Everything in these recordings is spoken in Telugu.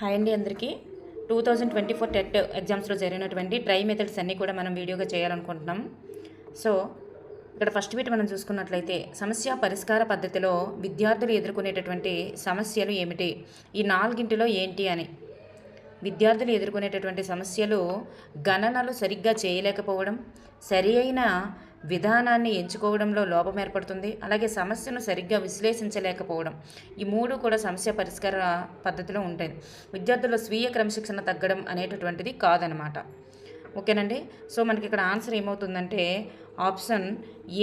హాయ్ అండి అందరికీ 2024 టెట్ ఎగ్జామ్స్లో జరిగినటువంటి ట్రై మెథడ్స్ అన్నీ కూడా మనం వీడియోగా చేయాలనుకుంటున్నాం. సో ఇక్కడ ఫస్ట్ బిట్ మనం చూసుకున్నట్లయితే సమస్య పరిష్కార పద్ధతిలో విద్యార్థులు ఎదుర్కొనేటటువంటి సమస్యలు ఏమిటి, ఈ నాలుగింటిలో ఏంటి అని. విద్యార్థులు ఎదుర్కొనేటటువంటి సమస్యలు గణనలు సరిగ్గా చేయలేకపోవడం, సరి అయిన విధానాన్ని ఎంచుకోవడంలో లోపం ఏర్పడుతుంది, అలాగే సమస్యను సరిగ్గా విశ్లేషించలేకపోవడం. ఈ మూడు కూడా సమస్య పరిష్కార పద్ధతిలో ఉంటాయి. విద్యార్థుల స్వీయ క్రమశిక్షణ తగ్గడం అనేటటువంటిది కాదనమాట. ఓకేనండి. సో మనకి ఇక్కడ ఆన్సర్ ఏమవుతుందంటే ఆప్షన్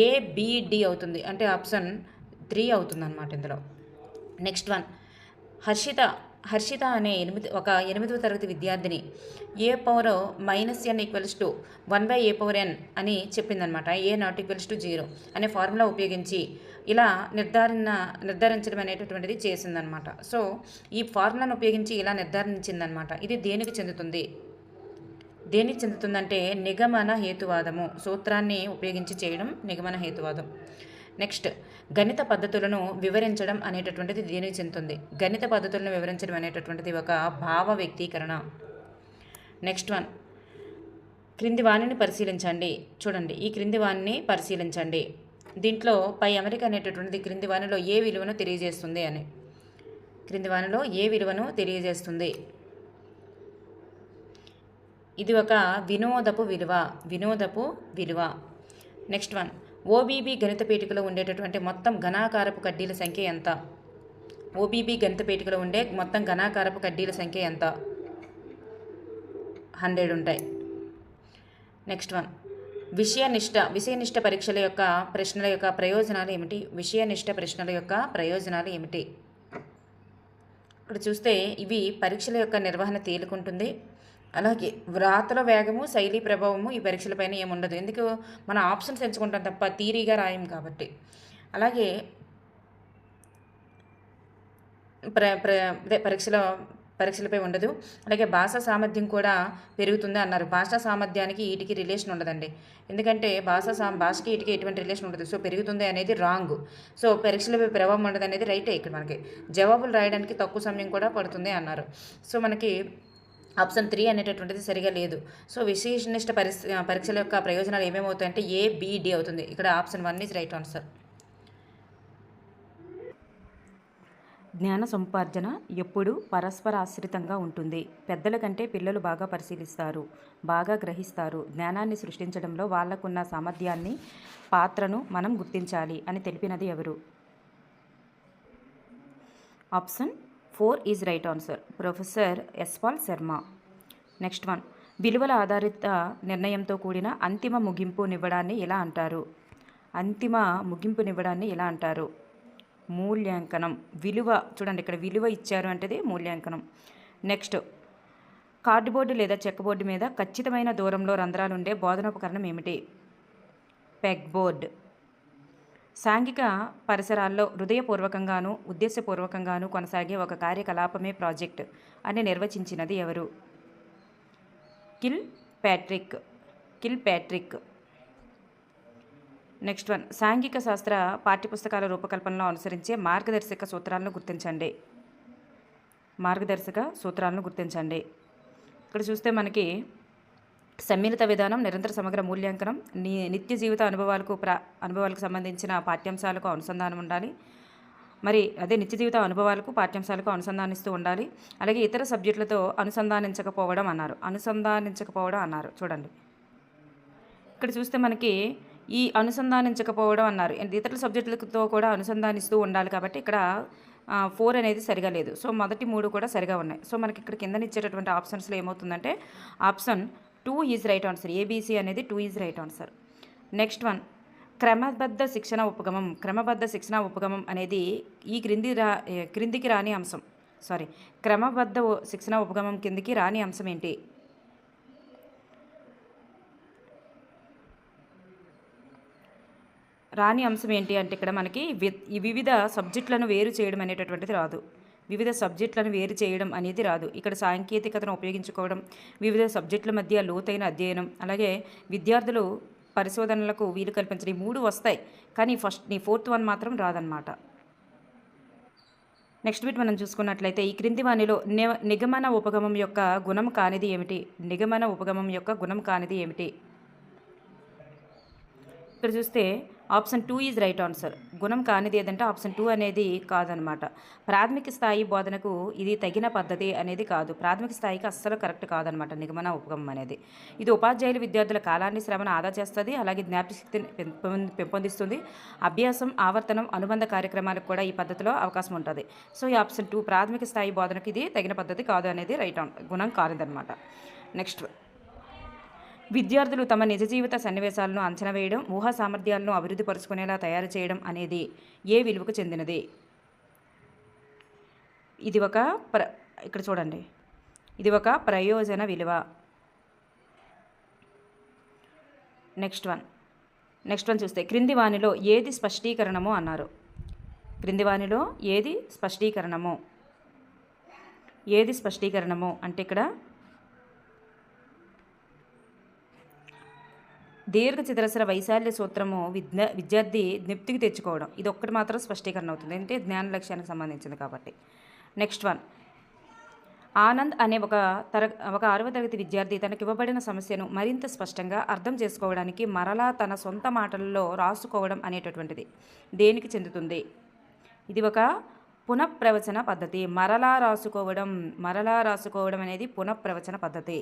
ఏబిడి అవుతుంది, అంటే ఆప్షన్ 3 అవుతుంది అనమాట ఇందులో. నెక్స్ట్ వన్, హర్షిత అనే 8వ తరగతి విద్యార్థిని a⁻n = 1/a⁻n అని చెప్పిందనమాట. a≠0 అనే ఫార్ములా ఉపయోగించి ఇలా నిర్ధారించడం అనేటటువంటిది చేసిందనమాట. సో ఈ ఫార్ములాను ఉపయోగించి ఇలా నిర్ధారించిందనమాట. ఇది దేనికి చెందుతుందంటే నిగమన హేతువాదము, సూత్రాన్ని ఉపయోగించి చేయడం నిగమన హేతువాదం. నెక్స్ట్, గణిత పద్ధతులను వివరించడం అనేటటువంటిది దేనికి చెందుతుంది? గణిత పద్ధతులను వివరించడం అనేటటువంటిది ఒక భావ వ్యక్తీకరణ. నెక్స్ట్ వన్, క్రింది వాణిని పరిశీలించండి. చూడండి, ఈ క్రింది వాణిని పరిశీలించండి. దీంట్లో పై అమరిక అనేటటువంటిది క్రింది వాణిలో ఏ విలువను తెలియజేస్తుంది అని. క్రింది వాణిలో ఏ విలువను తెలియజేస్తుంది? ఇది ఒక వినోదపు విలువ. నెక్స్ట్ వన్, ఓబీబీ గణిత పీఠికలో ఉండేటటువంటి మొత్తం ఘనాకారపు కడ్డీల సంఖ్య ఎంత? ఓబీబీ గణిత పీఠికలో ఉండే మొత్తం ఘనాకారపు కడ్డీల సంఖ్య ఎంత? 100 ఉంటాయి. నెక్స్ట్ వన్, విషయనిష్ట పరీక్షల యొక్క ప్రశ్నల యొక్క ప్రయోజనాలు ఏమిటి? విషయనిష్ట ప్రశ్నల యొక్క ప్రయోజనాలు ఏమిటి? ఇక్కడ చూస్తే ఇవి పరీక్షల యొక్క నిర్వహణ తేలికుంటుంది, అలాగే వ్రాతల వేగము, శైలి ప్రభావము ఈ పరీక్షలపైన ఏముండదు. ఎందుకు మన ఆప్షన్స్ ఎంచుకుంటాం తప్ప థియరీగా రాయం కాబట్టి. అలాగే పరీక్షలపై ఉండదు. అలాగే భాషా సామర్థ్యం కూడా పెరుగుతుంది అన్నారు. భాషా సామర్థ్యానికి వీటికి రిలేషన్ ఉండదండి, ఎందుకంటే భాషకి వీటికి ఎటువంటి రిలేషన్ ఉండదు. సో పెరుగుతుంది అనేది రాంగ్. సో పరీక్షలపై ప్రభావం ఉండదు అనేది రైటే. ఇక్కడ మనకి జవాబులు రాయడానికి తక్కువ సమయం కూడా పడుతుంది అన్నారు. సో మనకి ఆప్షన్ 3 అనేటటువంటిది సరిగా లేదు. సో విశేషనిష్ట పరీక్షల యొక్క ప్రయోజనాలు ఏమేమవుతాయంటే ఏబిడి అవుతుంది. ఇక్కడ ఆప్షన్ 1 ఈజ్ రైట్ ఆన్సర్. జ్ఞాన సముపార్జన ఎప్పుడు పరస్పర ఆశ్రితంగా ఉంటుంది. పెద్దల కంటే పిల్లలు బాగా పరిశీలిస్తారు, బాగా గ్రహిస్తారు. జ్ఞానాన్ని సృష్టించడంలో వాళ్లకున్న సామర్థ్యాన్ని, పాత్రను మనం గుర్తించాలి అని తెలిపినది ఎవరు? Option 4 is right answer, professor Yashpal Sharma. Next one, విలువల ఆధారిత నిర్ణయంతో కూడిన అంతిమ ముగింపునివ్వడాన్ని ఎలా అంటారు? మూల్యాంకనం. విలువ చూడండి, ఇక్కడ విలువ ఇచ్చారు అంటే మూల్యాంకనం. నెక్స్ట్, కార్డుబోర్డు లేదా చెక్కబోర్డు మీద ఖచ్చితమైన దూరంలో రంధ్రాలుండే బోధనోపకరణం ఏమిటి? Peg board. సాంఘిక పరిసరాల్లో హృదయపూర్వకంగాను ఉద్దేశపూర్వకంగాను కొనసాగే ఒక కార్యకలాపమే ప్రాజెక్ట్ అని నిర్వచించినది ఎవరు? Kill Patrick. నెక్స్ట్ వన్, సాంఘిక శాస్త్ర పాఠ్యపుస్తకాల రూపకల్పనలో అనుసరించే మార్గదర్శక సూత్రాలను గుర్తించండి. ఇక్కడ చూస్తే మనకి సమ్మిళిత విధానం, నిరంతర సమగ్ర మూల్యాంకనం, నిత్య జీవిత అనుభవాలకు సంబంధించిన పాఠ్యాంశాలకు అనుసంధానం ఉండాలి. మరి అదే నిత్య జీవిత అనుభవాలకు పాఠ్యాంశాలకు అనుసంధానిస్తూ ఉండాలి. అలాగే ఇతర సబ్జెక్టులతో అనుసంధానించకపోవడం అన్నారు. చూడండి, ఇక్కడ చూస్తే మనకి ఈ అనుసంధానించకపోవడం అన్నారు, ఇతర సబ్జెక్టులతో కూడా అనుసంధానిస్తూ ఉండాలి. కాబట్టి ఇక్కడ 4 అనేది సరిగా లేదు. సో మొదటి 3 కూడా సరిగా ఉన్నాయి. సో మనకి ఇక్కడ కిందనిచ్చేటటువంటి ఆప్షన్స్లో ఏమవుతుందంటే option 2 is right answer. ABC అనేది 2 is right answer. Next one, క్రమబద్ధ శిక్షణ ఉపగమం అనేది ఈ క్రిందికి రాని అంశం. క్రమబద్ధ శిక్షణ ఉపగమం కిందికి రాని అంశం ఏంటి? రాని అంశం ఏంటి అంటే ఇక్కడ మనకి వివిధ సబ్జెక్టులను వేరు చేయడం అనేటటువంటిది రాదు. ఇక్కడ సాంకేతికతను ఉపయోగించుకోవడం, వివిధ సబ్జెక్టుల మధ్య లోతైన అధ్యయనం, అలాగే విద్యార్థులు పరిశోధనలకు వీలు కల్పించడం, 3 వస్తాయి. కానీ నీ 4th వన్ మాత్రం రాదన్నమాట. నెక్స్ట్ బిట్ మనం చూసుకున్నట్లయితే ఈ క్రింది వానిలో నిగమన ఉపగమం యొక్క గుణం కానిది ఏమిటి? నిగమన ఉపగమం యొక్క గుణం కానిది ఏమిటి? ఇక్కడ చూస్తే ఆప్షన్ 2 ఈజ్ రైట్ ఆన్సర్. గుణం కానిది ఏదంటే ఆప్షన్ 2 అనేది కాదనమాట. ప్రాథమిక స్థాయి బోధనకు ఇది తగిన పద్ధతి అనేది కాదు. ప్రాథమిక స్థాయికి అస్సలు కరెక్ట్ కాదనమాట నిగమన ఉపగమం అనేది. ఇది ఉపాధ్యాయులు విద్యార్థుల కాలాన్ని, శ్రమను ఆదా చేస్తుంది. అలాగే జ్ఞాపకశక్తిని పెంపొందిస్తుంది. అభ్యాసం, ఆవర్తనం, అనుబంధ కార్యక్రమాలకు కూడా ఈ పద్ధతిలో అవకాశం ఉంటుంది. సో ఈ ఆప్షన్ 2 ప్రాథమిక స్థాయి బోధనకు ఇది తగిన పద్ధతి కాదు అనేది గుణం కానిదనమాట. నెక్స్ట్, విద్యార్థులు తమ నిజ జీవిత సన్నివేశాలను అంచనా వేయడం, ఊహా సామర్థ్యాలను అభివృద్ధి పరుచుకునేలా తయారు చేయడం అనేది ఏ విలువకు చెందినది? ఇది ఒక ఇక్కడ చూడండి, ఇది ఒక ప్రయోజన విలువ. నెక్స్ట్ వన్ చూస్తే క్రింది వానిలో ఏది స్పష్టీకరణము అన్నారు. క్రింది వానిలో ఏది స్పష్టీకరణము అంటే ఇక్కడ దీర్ఘచతురస్ర వైశాల్య సూత్రము విద్యార్థి జ్ఞప్తికి తెచ్చుకోవడం, ఇది ఒక్కటి మాత్రం స్పష్టీకరణ అవుతుంది, అంటే జ్ఞాన లక్ష్యానికి సంబంధించింది కాబట్టి. నెక్స్ట్ వన్, ఆనంద్ అనే ఒక 6వ తరగతి విద్యార్థి తనకు ఇవ్వబడిన సమస్యను మరింత స్పష్టంగా అర్థం చేసుకోవడానికి మరలా తన సొంత మాటల్లో రాసుకోవడం అనేటటువంటిది దేనికి చెందుతుంది? ఇది ఒక పునఃప్రవచన పద్ధతి. మరలా రాసుకోవడం అనేది పునఃప్రవచన పద్ధతి.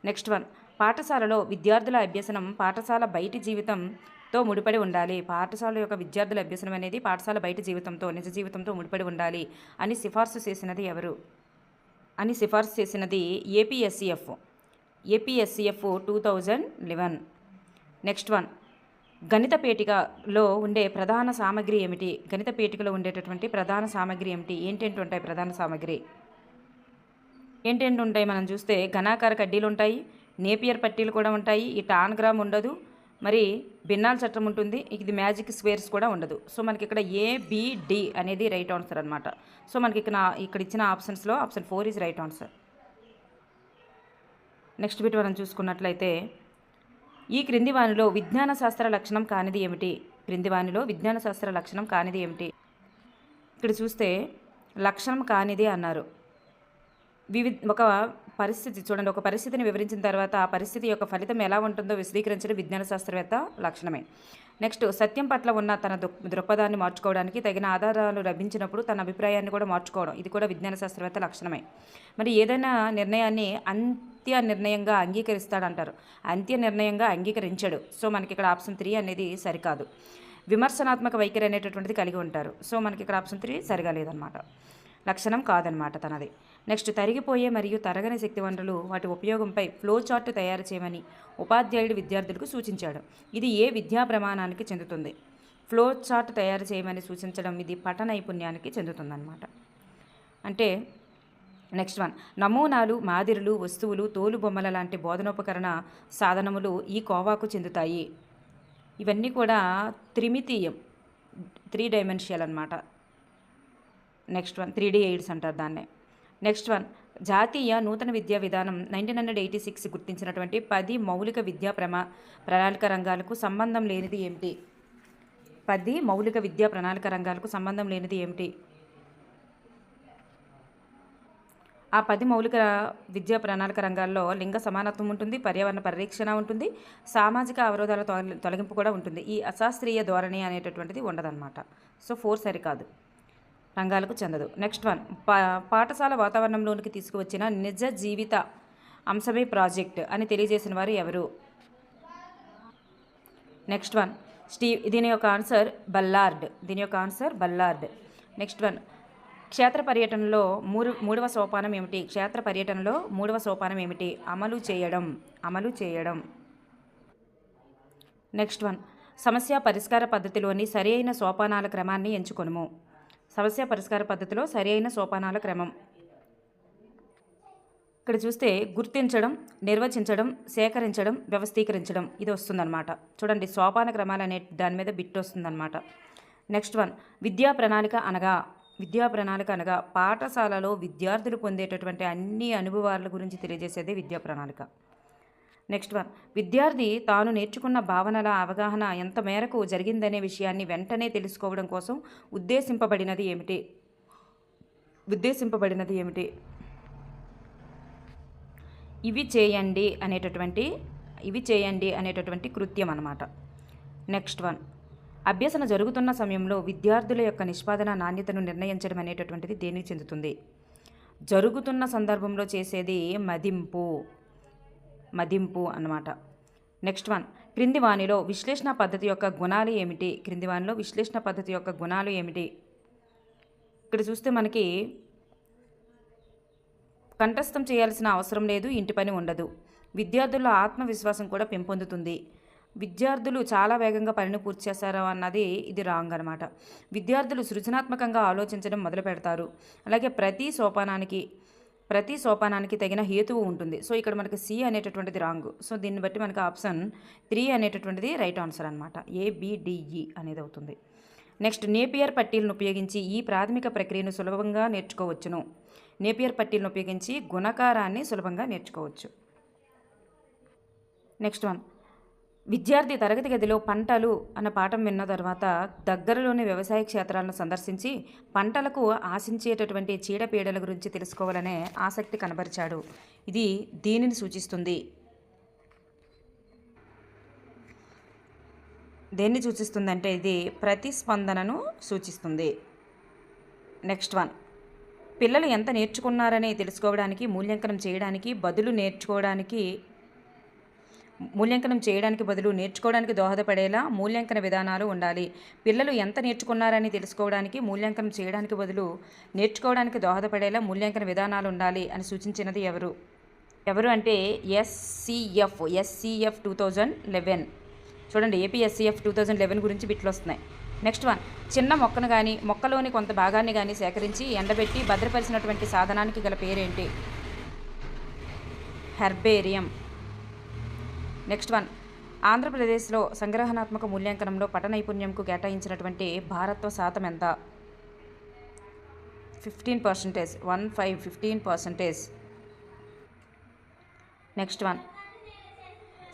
నెక్స్ట్ వన్, పాఠశాలలో విద్యార్థుల అభ్యసనం పాఠశాల బయటి జీవితంతో ముడిపడి ఉండాలి. పాఠశాల యొక్క విద్యార్థుల అభ్యసనం అనేది పాఠశాల బయటి జీవితంతో, నిజ జీవితంతో ముడిపడి ఉండాలి అని సిఫార్సు చేసినది ఎవరు? ఏపీఎస్సిఎఫ్ 2011. నెక్స్ట్ వన్, గణిత పేటికలో ఉండే ప్రధాన సామగ్రి ఏమిటి? గణిత పేటికలో ఉండేటటువంటి ప్రధాన సామగ్రి ఏమిటి? ఏంటేంటి ఉంటాయి ప్రధాన సామగ్రి? ఏంటేంటి ఉంటాయి మనం చూస్తే ఘనాకార కడ్డీలు ఉంటాయి, నేపియర్ పట్టీలు కూడా ఉంటాయి, ఈ టాన్గ్రామ్ ఉండదు, మరి భిన్నాల చట్టం ఉంటుంది, ఇది మ్యాజిక్ స్క్వేర్స్ కూడా ఉండదు. సో మనకి ఇక్కడ ABD అనేది రైట్ ఆన్సర్ అనమాట. సో మనకి ఇక్కడ ఇచ్చిన ఆప్షన్స్లో option 4 is right answer. Next bit మనం చూసుకున్నట్లయితే ఈ క్రింది వానిలో విజ్ఞాన శాస్త్ర లక్షణం కానిది ఏమిటి? ఇక్కడ చూస్తే లక్షణం కానిది అన్నారు. ఒక పరిస్థితిని వివరించిన తర్వాత ఆ పరిస్థితి యొక్క ఫలితం ఎలా ఉంటుందో విశదీకరించడం విజ్ఞాన శాస్త్రవేత్త లక్షణమే. నెక్స్ట్, సత్యం పట్ల ఉన్న తన దృక్పథాన్ని మార్చుకోవడానికి తగిన ఆధారాలు లభించినప్పుడు తన అభిప్రాయాన్ని కూడా మార్చుకోవడం, ఇది కూడా విజ్ఞాన శాస్త్రవేత్త లక్షణమే. మరి ఏదైనా నిర్ణయాన్ని అంత్య నిర్ణయంగా అంగీకరిస్తాడంటారు, అంత్య నిర్ణయంగా అంగీకరించడు. సో మనకి ఇక్కడ ఆప్షన్ 3 అనేది సరికాదు. విమర్శనాత్మక వైఖరి అనేటటువంటిది కలిగి ఉంటారు. సో మనకి ఇక్కడ ఆప్షన్ 3 సరిగా లేదనమాట, లక్షణం కాదనమాట తనది. నెక్స్ట్, తరిగిపోయే మరియు తరగని శక్తి వనరులు వాటి ఉపయోగంపై ఫ్లో చార్ట్ తయారు చేయమని ఉపాధ్యాయుడు విద్యార్థులకు సూచించాడు. ఇది ఏ విద్యా ప్రమాణానికి చెందుతుంది? ఫ్లో చార్ట్ తయారు చేయమని సూచించడం ఇది పఠ నైపుణ్యానికి చెందుతుందన్నమాట. అంటే నెక్స్ట్ వన్, నమూనాలు, మాదిరులు, వస్తువులు, తోలుబొమ్మల లాంటి బోధనోపకరణ సాధనములు ఈ కోవాకు చెందుతాయి. ఇవన్నీ కూడా త్రిమితీయం, 3 డైమెన్షియల్ అనమాట. నెక్స్ట్ వన్, 3D ఎయిడ్స్ అంటారు దాన్నే. నెక్స్ట్ వన్, జాతీయ నూతన విద్యా విధానం 1986 గుర్తించినటువంటి 10 మౌలిక విద్యా ప్రణాళిక రంగాలకు సంబంధం లేనిది ఏమిటి? 10 మౌలిక విద్యా ప్రణాళిక రంగాలకు సంబంధం లేనిది ఏమిటి? ఆ 10 మౌలిక విద్యా ప్రణాళిక రంగాల్లో లింగ సమానత్వం ఉంటుంది, పర్యావరణ పరిరక్షణ ఉంటుంది, సామాజిక అవరోధాల తొలగింపు కూడా ఉంటుంది. ఈ అశాస్త్రీయ ధోరణి అనేటటువంటిది ఉండదన్నమాట. సో 4 సరికాదు, రంగాలకు చెందదు. నెక్స్ట్ వన్, పాఠశాల వాతావరణంలోనికి తీసుకువచ్చిన నిజ జీవిత అంశమే ప్రాజెక్ట్ అని తెలియజేసిన వారు ఎవరు? నెక్స్ట్ వన్, దీని యొక్క ఆన్సర్ బల్లార్డ్. నెక్స్ట్ వన్, క్షేత్ర పర్యటనలో మూడవ సోపానం ఏమిటి? అమలు చేయడం. నెక్స్ట్ వన్, సమస్య పరిష్కార పద్ధతిలోని సరి అయిన సోపానాల క్రమాన్ని ఎంచుకొనుము. సమస్య పరిష్కార పద్ధతిలో సరి అయిన సోపానాల క్రమం. ఇక్కడ చూస్తే గుర్తించడం, నిర్వచించడం, సేకరించడం, వ్యవస్థీకరించడం ఇది వస్తుందన్నమాట. చూడండి, సోపాన క్రమాలు అనే దాని మీద బిట్ వస్తుందన్నమాట. నెక్స్ట్ వన్, విద్యా ప్రణాళిక అనగా పాఠశాలలో విద్యార్థులు పొందేటటువంటి అన్ని అనుభవాల గురించి తెలియజేసేది విద్యా ప్రణాళిక. నెక్స్ట్ వన్, విద్యార్థి తాను నేర్చుకున్న భావనల అవగాహన ఎంత మేరకు జరిగిందనే విషయాన్ని వెంటనే తెలుసుకోవడం కోసం ఉద్దేశింపబడినది ఏమిటి? ఉద్దేశింపబడినది ఏమిటి? ఇవి చేయండి అనేటటువంటి కృత్యం అన్నమాట. నెక్స్ట్ వన్, అభ్యసన జరుగుతున్న సమయంలో విద్యార్థుల యొక్క నిష్పాదన నాణ్యతను నిర్ణయించడం అనేటటువంటిది దేనికి చెందుతుంది? జరుగుతున్న సందర్భంలో చేసేది మదింపు అన్నమాట. నెక్స్ట్ వన్, క్రింది వానిలో విశ్లేషణ పద్ధతి యొక్క గుణాలు ఏమిటి? ఇక్కడ చూస్తే మనకి కంఠస్థం చేయాల్సిన అవసరం లేదు, ఇంటి పని ఉండదు. విద్యార్థుల్లో ఆత్మవిశ్వాసం కూడా పెంపొందుతుంది. విద్యార్థులు చాలా వేగంగా పనిని పూర్తి చేస్తారు అన్నది ఇది రాంగ్ అనమాట. విద్యార్థులు సృజనాత్మకంగా ఆలోచించడం మొదలు పెడతారు. అలాగే ప్రతి సోపానానికి తగిన హేతువు ఉంటుంది. సో ఇక్కడ మనకి సి అనేటటువంటిది రాంగ్. సో దీన్ని బట్టి మనకి ఆప్షన్ 3 అనేటటువంటిది రైట్ ఆన్సర్ అనమాట. ABDE అనేది అవుతుంది. నెక్స్ట్, నేపియర్ పట్టీలను ఉపయోగించి ఈ ప్రాథమిక ప్రక్రియను సులభంగా నేర్చుకోవచ్చును. నేపియర్ పట్టీలను ఉపయోగించి గుణకారాన్ని సులభంగా నేర్చుకోవచ్చు. నెక్స్ట్ వన్, విద్యార్థి తరగతి గదిలో పంటలు అన్న పాఠం విన్న తర్వాత దగ్గరలోని వ్యవసాయ క్షేత్రాలను సందర్శించి పంటలకు ఆశించేటటువంటి చీడపీడల గురించి తెలుసుకోవాలనే ఆసక్తి కనబరిచాడు. ఇది దీనిని సూచిస్తుంది. దేన్ని సూచిస్తుందంటే ఇది ప్రతిస్పందనను సూచిస్తుంది. నెక్స్ట్ వన్, పిల్లలు ఎంత నేర్చుకున్నారని తెలుసుకోవడానికి మూల్యాంకనం చేయడానికి బదులు నేర్చుకోవడానికి దోహదపడేలా మూల్యాంకన విధానాలు ఉండాలి. పిల్లలు ఎంత నేర్చుకున్నారని తెలుసుకోవడానికి మూల్యాంకనం చేయడానికి బదులు నేర్చుకోవడానికి దోహదపడేలా మూల్యాంకన విధానాలు ఉండాలి అని సూచించినది ఎవరు అంటే SCF 2011. చూడండి, APSCF 2011 గురించి బిట్లు వస్తున్నాయి. నెక్స్ట్ వన్, చిన్న మొక్కను కానీ మొక్కలోని కొంత భాగాన్ని కానీ సేకరించి ఎండబెట్టి భద్రపరిచినటువంటి సాధనానికి గల పేరేంటి? హెర్బేరియం. నెక్స్ట్ వన్, ఆంధ్రప్రదేశ్లో సంగ్రహణాత్మక మూల్యాంకనంలో పట నైపుణ్యంకు కేటాయించినటువంటి భారత్వ శాతం ఎంత? 15%. 15%. నెక్స్ట్ వన్,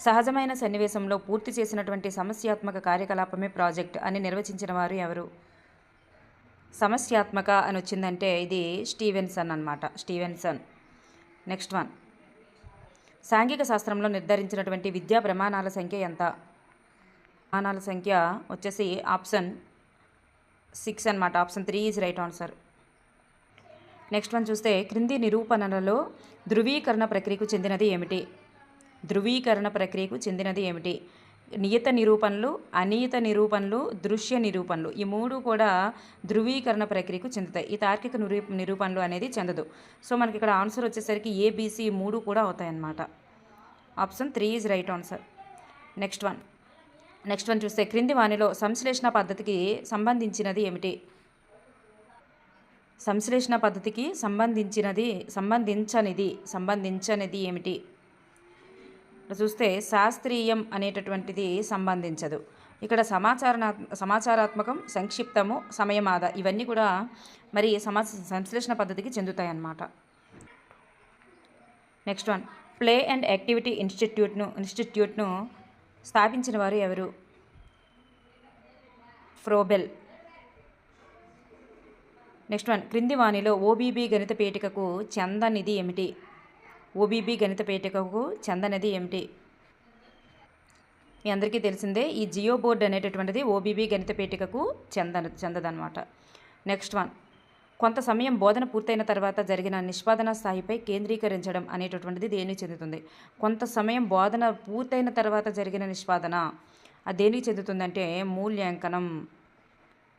సహజమైన సన్నివేశంలో పూర్తి చేసినటువంటి సమస్యాత్మక కార్యకలాపమే ప్రాజెక్ట్ అని నిర్వచించిన వారు ఎవరు? సమస్యాత్మక అని వచ్చిందంటే ఇది స్టీవెన్సన్ అన్నమాట. నెక్స్ట్ వన్, సాంఘిక శాస్త్రంలో నిర్ధారించినటువంటి విద్యా ప్రమాణాల సంఖ్య ఎంత? ప్రమాణాల సంఖ్య వచ్చేసి ఆప్షన్ 6 అన్నమాట. Option 3 is right answer. Next one చూస్తే క్రింది నిరూపణలలో ధృవీకరణ ప్రక్రియకు చెందినది ఏమిటి? నియత నిరూపణలు, అనియత నిరూపణలు, దృశ్య నిరూపణలు, ఈ 3 కూడా ధృవీకరణ ప్రక్రియకు చెందుతాయి. ఈ తార్కిక నిరూపణలు అనేది చెందదు. సో మనకి ఇక్కడ ఆన్సర్ వచ్చేసరికి ABC 3 కూడా అవుతాయన్నమాట. Option 3 is right answer. Next one చూస్తే క్రింది వానిలో సంశ్లేషణ పద్ధతికి సంబంధించినది ఏమిటి? సంశ్లేషణ పద్ధతికి సంబంధించనిది ఏమిటి? చూస్తే శాస్త్రీయం అనేటటువంటిది సంబంధించదు. ఇక్కడ సమాచారాత్మకం, సంక్షిప్తము, సమయమాద ఇవన్నీ కూడా మరి సంశ్లేషణ పద్ధతికి చెందుతాయి అన్నమాట. Next one, play and activity ఇన్స్టిట్యూట్ను స్థాపించిన వారు ఎవరు? ఫ్రోబెల్. నెక్స్ట్ వన్, క్రింది వానిలో OBB గణిత పేటికకు చెందనిది ఏమిటి? మీ అందరికీ తెలిసిందే, ఈ జియో బోర్డ్ అనేటటువంటిది OBB గణిత పేటికకు చెందదన్నమాట. నెక్స్ట్ వన్, కొంత సమయం బోధన పూర్తయిన తర్వాత జరిగిన నిష్పాదన స్థాయిపై కేంద్రీకరించడం అనేటటువంటిది దేనికి చెందుతుంది? కొంత సమయం బోధన పూర్తయిన తర్వాత జరిగిన నిష్పాదన అది దేనికి చెందుతుందంటే మూల్యాంకనం.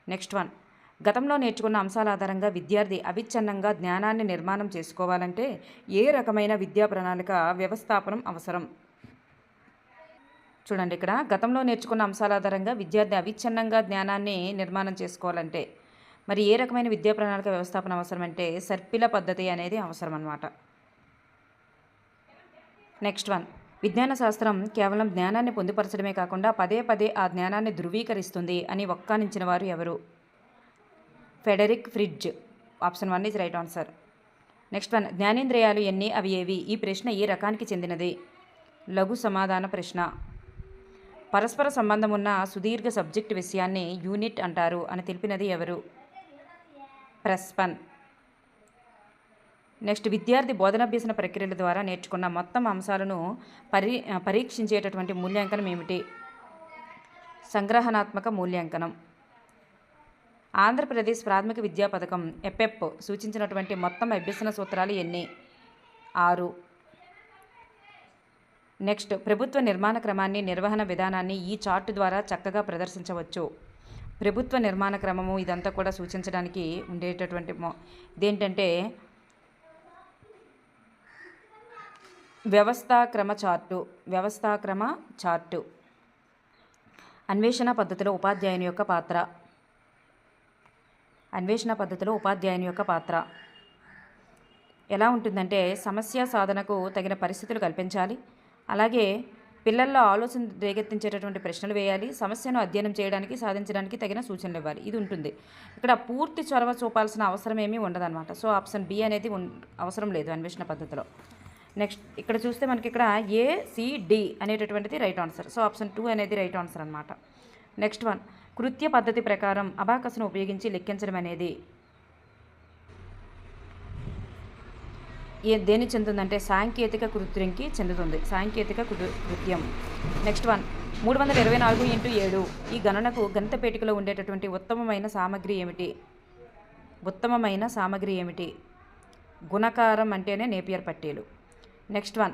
నెక్స్ట్ వన్, గతంలో నేర్చుకున్న అంశాల ఆధారంగా విద్యార్థి అవిచ్ఛిన్నంగా జ్ఞానాన్ని నిర్మాణం చేసుకోవాలంటే ఏ రకమైన విద్యా ప్రణాళిక వ్యవస్థాపనం అవసరం? చూడండి, ఇక్కడ గతంలో నేర్చుకున్న అంశాల ఆధారంగా విద్యార్థి అవిచ్ఛిన్నంగా జ్ఞానాన్ని నిర్మాణం చేసుకోవాలంటే మరి ఏ రకమైన విద్యా ప్రణాళిక వ్యవస్థాపన అవసరం అంటే సర్పిల పద్ధతి అనేది అవసరం అన్నమాట. నెక్స్ట్ వన్, విజ్ఞాన శాస్త్రం కేవలం జ్ఞానాన్ని పొందుపరచడమే కాకుండా పదే పదే ఆ జ్ఞానాన్ని ధృవీకరిస్తుంది అని వ్యాఖ్యానించిన వారు ఎవరు? Frederick fridge. Option 1 is right answer. Next one, జ్ఞానేంద్రియాలు ఎన్ని, అవి ఏవి? ఈ ప్రశ్న ఏ రకానికి చెందినది? లఘు సమాధాన ప్రశ్న. పరస్పర సంబంధం ఉన్న సుదీర్ఘ సబ్జెక్ట్ విషయాన్ని యూనిట్ అంటారు అని తెలిపినది ఎవరు? ప్రెస్పన్. నెక్స్ట్ విద్యార్థి బోధనాభ్యసన ప్రక్రియల ద్వారా నేర్చుకున్న మొత్తం అంశాలను పరీక్షించేటటువంటి మూల్యాంకనం ఏమిటి? సంగ్రహణాత్మక మూల్యాంకనం. ఆంధ్రప్రదేశ్ ప్రాథమిక విద్యా పథకం ఎపెప్ సూచించినటువంటి మొత్తం అభ్యసన సూత్రాలు ఎన్ని? 6. నెక్స్ట్ ప్రభుత్వ నిర్మాణ క్రమాన్ని, నిర్వహణ విధానాన్ని ఈ చార్ట్ ద్వారా చక్కగా ప్రదర్శించవచ్చు. ప్రభుత్వ నిర్మాణ క్రమము ఇదంతా కూడా సూచించడానికి ఉండేటటువంటి ఇదేంటంటే వ్యవస్థాక్రమ చార్టు. అన్వేషణ పద్ధతిలో ఉపాధ్యాయుని యొక్క పాత్ర ఎలా ఉంటుందంటే సమస్య సాధనకు తగిన పరిస్థితులు కల్పించాలి, అలాగే పిల్లల్లో ఆలోచన రేకెత్తించేటటువంటి ప్రశ్నలు వేయాలి, సమస్యను అధ్యయనం చేయడానికి, సాధించడానికి తగిన సూచనలు ఇవ్వాలి. ఇది ఉంటుంది. ఇక్కడ పూర్తి చొరవ చూపాల్సిన అవసరం ఏమీ ఉండదన్నమాట. సో ఆప్షన్ బి అనేది అవసరం లేదు అన్వేషణ పద్ధతిలో. నెక్స్ట్ ఇక్కడ చూస్తే మనకి ఇక్కడ ACD అనేటటువంటిది రైట్ ఆన్సర్. సో ఆప్షన్ 2 అనేది రైట్ ఆన్సర్ అనమాట. నెక్స్ట్ వన్, కృత్య పద్ధతి ప్రకారం అబాకస్ను ఉపయోగించి లెక్కించడం అనేది దేని చెందుతుందంటే సాంకేతిక కృత్యంకి చెందుతుంది. కృత్యం. నెక్స్ట్ వన్, 324 × 7 ఈ గణనకు గణిత పేటికలో ఉండేటటువంటి ఉత్తమమైన సామగ్రి ఏమిటి? గుణకారం అంటేనే నేపియర్ పట్టీలు. నెక్స్ట్ వన్,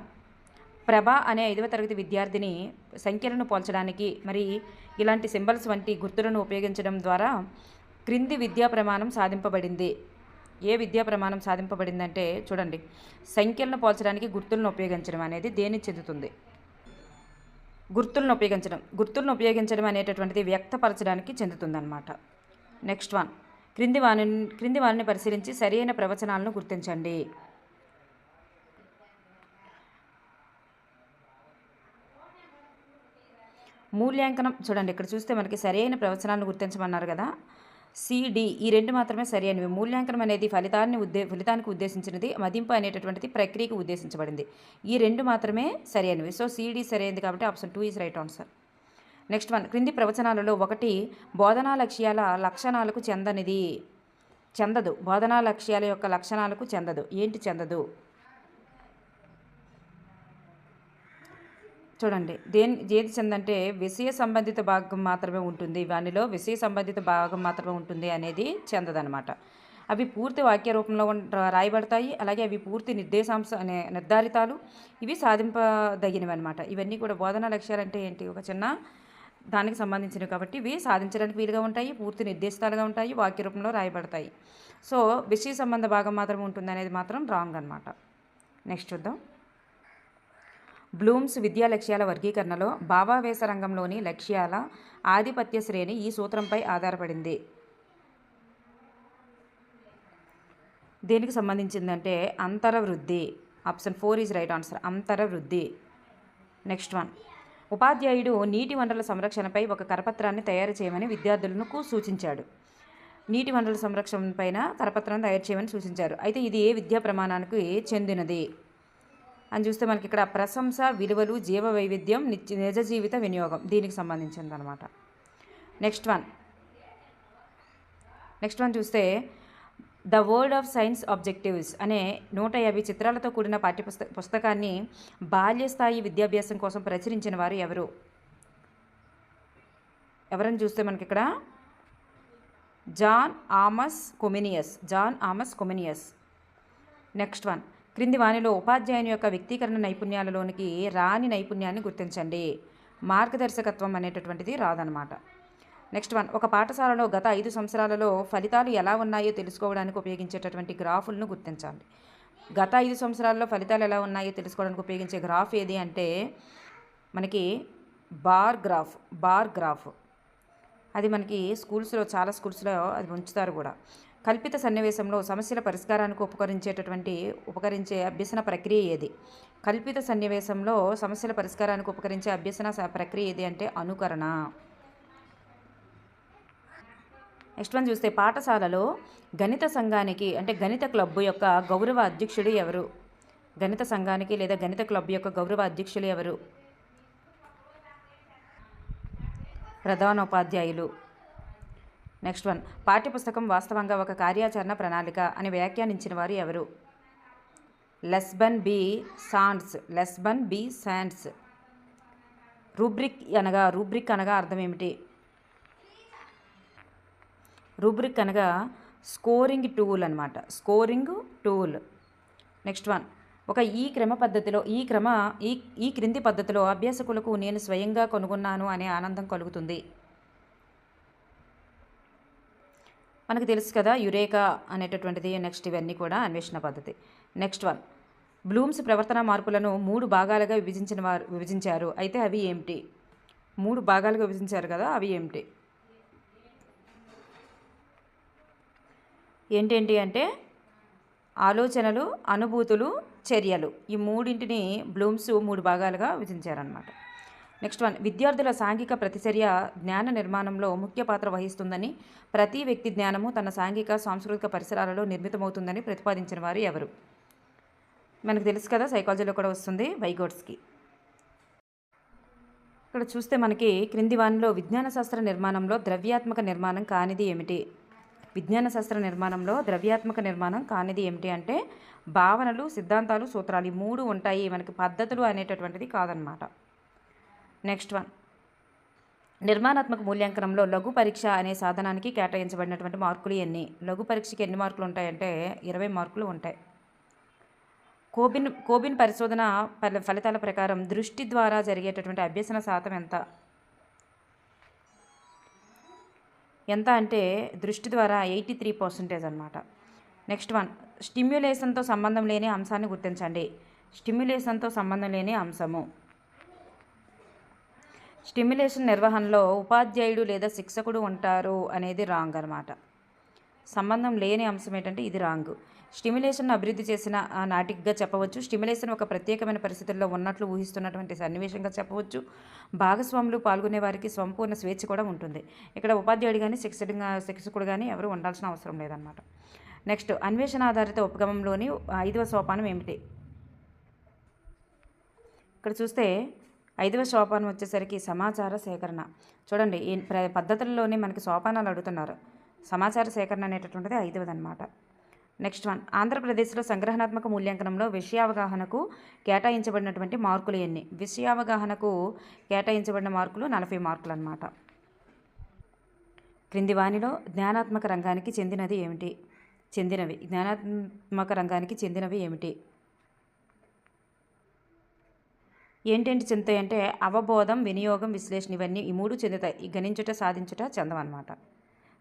ప్రభ అనే 5వ తరగతి విద్యార్థిని సంఖ్యలను పోల్చడానికి మరి ఇలాంటి సింబల్స్ వంటి గుర్తులను ఉపయోగించడం ద్వారా క్రింది విద్యా ప్రమాణం సాధింపబడింది. ఏ విద్యా ప్రమాణం సాధింపబడిందంటే చూడండి, సంఖ్యలను పోల్చడానికి గుర్తులను ఉపయోగించడం అనేది దేని చెందుతుంది? గుర్తులను ఉపయోగించడం అనేటటువంటిది వ్యక్తపరచడానికి చెందుతుందన్నమాట. నెక్స్ట్ వన్, క్రింది వారిని పరిశీలించి సరైన ప్రవచనాలను గుర్తించండి. మూల్యాంకనం చూడండి, ఇక్కడ చూస్తే మనకి సరైన ప్రవచనాలను గుర్తించమన్నారు కదా. CD ఈ 2 మాత్రమే సరి అయినవి. మూల్యాంకనం అనేది ఫలితానికి ఉద్దేశించినది, మదింపు అనేటటువంటిది ప్రక్రియకు ఉద్దేశించబడింది. ఈ 2 మాత్రమే సరి అయినవి. సో CD సరైనది కాబట్టి option 2 is right answer. Next one, క్రింది ప్రవచనాలలో 1 బోధనా లక్ష్యాల లక్షణాలకు చెందదు. బోధనా లక్ష్యాల యొక్క లక్షణాలకు చెందదు. ఏంటి చెందదు? చూడండి, ఏది చెందంటే విషయ సంబంధిత భాగం మాత్రమే ఉంటుంది. వానిలో విషయ సంబంధిత భాగం మాత్రమే ఉంటుంది అనేది చెందదనమాట. అవి పూర్తి వాక్య రూపంలో రాయబడతాయి, అలాగే అవి పూర్తి నిర్ధారితాలు, ఇవి సాధింపదగినవి అనమాట. ఇవన్నీ కూడా బోధనా లక్ష్యాలు అంటే ఏంటి? ఒక చిన్న దానికి సంబంధించినవి కాబట్టి ఇవి సాధించడానికి వీలుగా ఉంటాయి, పూర్తి నిర్దేశితాలుగా ఉంటాయి, వాక్య రూపంలో రాయబడతాయి. సో విషయ సంబంధ భాగం మాత్రమే ఉంటుంది అనేది మాత్రం రాంగ్ అనమాట. నెక్స్ట్ చూద్దాం. బ్లూమ్స్ విద్యా లక్ష్యాల వర్గీకరణలో భావావేశ రంగంలోని లక్ష్యాల ఆధిపత్య శ్రేణి ఈ సూత్రంపై ఆధారపడింది. దేనికి సంబంధించిందంటే అంతరవృద్ధి. Option 4 is right answer. అంతరవృద్ధి. నెక్స్ట్ వన్, ఉపాధ్యాయుడు నీటి వనరుల సంరక్షణపై ఒక కరపత్రాన్ని తయారు చేయమని విద్యార్థులకు సూచించాడు. నీటి వనరుల సంరక్షణ పైన కరపత్రాన్ని తయారు చేయమని సూచించారు. అయితే ఇది ఏ విద్యా ప్రమాణానికి చెందినది అని చూస్తే మనకి ఇక్కడ ప్రశంస, విలువలు, జీవ వైవిధ్యం, నిజ జీవిత వినియోగం దీనికి సంబంధించింది అనమాట. నెక్స్ట్ వన్ చూస్తే the world of science objectives అనే 150 చిత్రాలతో కూడిన పుస్తకాన్ని బాల్యస్థాయి విద్యాభ్యాసం కోసం ప్రచురించిన వారు ఎవరని చూస్తే మనకి ఇక్కడ జాన్ ఆమస్ కొమినియస్. నెక్స్ట్ వన్, క్రింది వానిలో ఉపాధ్యాయుని యొక్క వ్యక్తీకరణ నైపుణ్యాలలోనికి రాని నైపుణ్యాన్ని గుర్తించండి. మార్గదర్శకత్వం అనేటటువంటిది రాదనమాట. నెక్స్ట్ వన్, ఒక పాఠశాలలో గత 5 సంవత్సరాలలో ఫలితాలు ఎలా ఉన్నాయో తెలుసుకోవడానికి ఉపయోగించేటటువంటి గ్రాఫులను గుర్తించాలి. గత 5 సంవత్సరాల్లో ఫలితాలు ఎలా ఉన్నాయో తెలుసుకోవడానికి ఉపయోగించే గ్రాఫ్ ఏది అంటే మనకి బార్ గ్రాఫ్. అది మనకి చాలా స్కూల్స్లో అది ఉంచుతారు కూడా. కల్పిత సన్నివేశంలో సమస్యల పరిష్కారానికి ఉపకరించే అభ్యసన ప్రక్రియ ఏది? కల్పిత సన్నివేశంలో సమస్యల పరిష్కారానికి ఉపకరించే అభ్యసన ప్రక్రియ ఏది అంటే అనుకరణ. నెక్స్ట్ వన్ చూస్తే పాఠశాలలో గణిత సంఘానికి అంటే గణిత క్లబ్ యొక్క గౌరవ అధ్యక్షుడు ఎవరు? గణిత సంఘానికి లేదా గణిత క్లబ్ యొక్క గౌరవ అధ్యక్షులు ఎవరు? ప్రధానోపాధ్యాయులు. నెక్స్ట్ వన్, పాఠ్యపుస్తకం వాస్తవంగా ఒక కార్యాచరణ ప్రణాళిక అని వ్యాఖ్యానించిన వారు ఎవరు? లెస్బన్ బి శాండ్స్. రూబ్రిక్ అనగా అర్థం ఏమిటి? రూబ్రిక్ అనగా స్కోరింగ్ టూల్ అనమాట. Scoring tool. నెక్స్ట్ వన్, ఈ క్రింది పద్ధతిలో అభ్యాసకులకు నేను స్వయంగా కనుగొన్నాను అనే ఆనందం కలుగుతుంది. మనకు తెలుసు కదా యురేకా అనేటటువంటిది. నెక్స్ట్ ఇవన్నీ కూడా అన్వేషణ పద్ధతి. నెక్స్ట్ వన్, బ్లూమ్స్ ప్రవర్తన మార్పులను 3 భాగాలుగా విభజించారు. అయితే అవి ఏమిటి? 3 భాగాలుగా విభజించారు కదా, అవి ఏమిటి? ఏంటేంటి అంటే ఆలోచనలు, అనుభూతులు, చర్యలు. ఈ మూడింటిని బ్లూమ్స్ 3 భాగాలుగా విభజించారనమాట. నెక్స్ట్ వన్, విద్యార్థుల సాంఘిక ప్రతిచర్య జ్ఞాన నిర్మాణంలో ముఖ్య పాత్ర వహిస్తుందని, ప్రతి వ్యక్తి జ్ఞానము తన సాంఘిక సాంస్కృతిక పరిసరాలలో నిర్మితమవుతుందని ప్రతిపాదించిన వారు ఎవరు? మనకు తెలుసు కదా, సైకాలజీలో కూడా వస్తుంది, వైగోట్స్కి. ఇక్కడ చూస్తే మనకి క్రింది వానిలో విజ్ఞాన శాస్త్ర నిర్మాణంలో ద్రవ్యాత్మక నిర్మాణం కానిది ఏమిటి? విజ్ఞాన శాస్త్ర నిర్మాణంలో ద్రవ్యాత్మక నిర్మాణం కానిది ఏమిటి అంటే భావనలు, సిద్ధాంతాలు, సూత్రాలు. ఈ 3 ఉంటాయి, మనకి పద్ధతులు అనేటటువంటిది కాదనమాట. నెక్స్ట్ వన్, నిర్మాణాత్మక మూల్యాంకనంలో లఘు పరీక్ష అనే సాధనానికి కేటాయించబడినటువంటి మార్కులు ఎన్ని? లఘు పరీక్షకి ఎన్ని మార్కులు ఉంటాయంటే 20 మార్కులు ఉంటాయి. కోబిన్ పరిశోధన ఫలితాల ప్రకారం దృష్టి ద్వారా జరిగేటటువంటి అభ్యసన శాతం ఎంత అంటే దృష్టి ద్వారా 83% అనమాట. నెక్స్ట్ వన్, స్టిమ్యులేషన్తో సంబంధం లేని అంశాన్ని గుర్తించండి. స్టిమ్యులేషన్తో సంబంధం లేని అంశము. స్టిమ్యులేషన్ నిర్వహణలో ఉపాధ్యాయుడు లేదా శిక్షకుడు ఉంటారు అనేది రాంగ్ అనమాట. సంబంధం లేని అంశం ఏంటంటే ఇది రాంగ్. స్టిమ్యులేషన్ అభివృద్ధి చేసిన నాటికగా చెప్పవచ్చు. స్టిమ్యులేషన్ ఒక ప్రత్యేకమైన పరిస్థితుల్లో ఉన్నట్లు ఊహిస్తున్నటువంటి సన్నివేశంగా చెప్పవచ్చు. భాగస్వాములు పాల్గొనే వారికి సంపూర్ణ స్వేచ్ఛ కూడా ఉంటుంది. ఇక్కడ ఉపాధ్యాయుడు కానీ శిక్షకుడు కానీ ఎవరు ఉండాల్సిన అవసరం లేదన్నమాట. నెక్స్ట్, అన్వేషణ ఆధారిత ఉపగమంలోని 5వ సోపానం ఏమిటి? ఇక్కడ చూస్తే 5వ సోపానం వచ్చేసరికి సమాచార సేకరణ. చూడండి, ఈ పద్ధతుల్లోనే మనకి సోపానాలు అడుగుతున్నారు. సమాచార సేకరణ అనేటటువంటిది 5వది అనమాట. నెక్స్ట్ వన్, ఆంధ్రప్రదేశ్లో సంగ్రహణాత్మక మూల్యాంకనంలో విషయావగాహనకు కేటాయించబడినటువంటి మార్కులు ఎన్ని? విషయావగాహనకు కేటాయించబడిన మార్కులు 40 మార్కులు అనమాట. క్రింది వానిలో జ్ఞానాత్మక రంగానికి చెందినవి ఏమిటి? ఏంటేంటి చెందుతాయి అంటే అవబోధం, వినియోగం, విశ్లేషణ. ఇవన్నీ ఈ 3 చెందుతాయి. ఈ గణించుట, సాధించుట చెందవన్నమాట.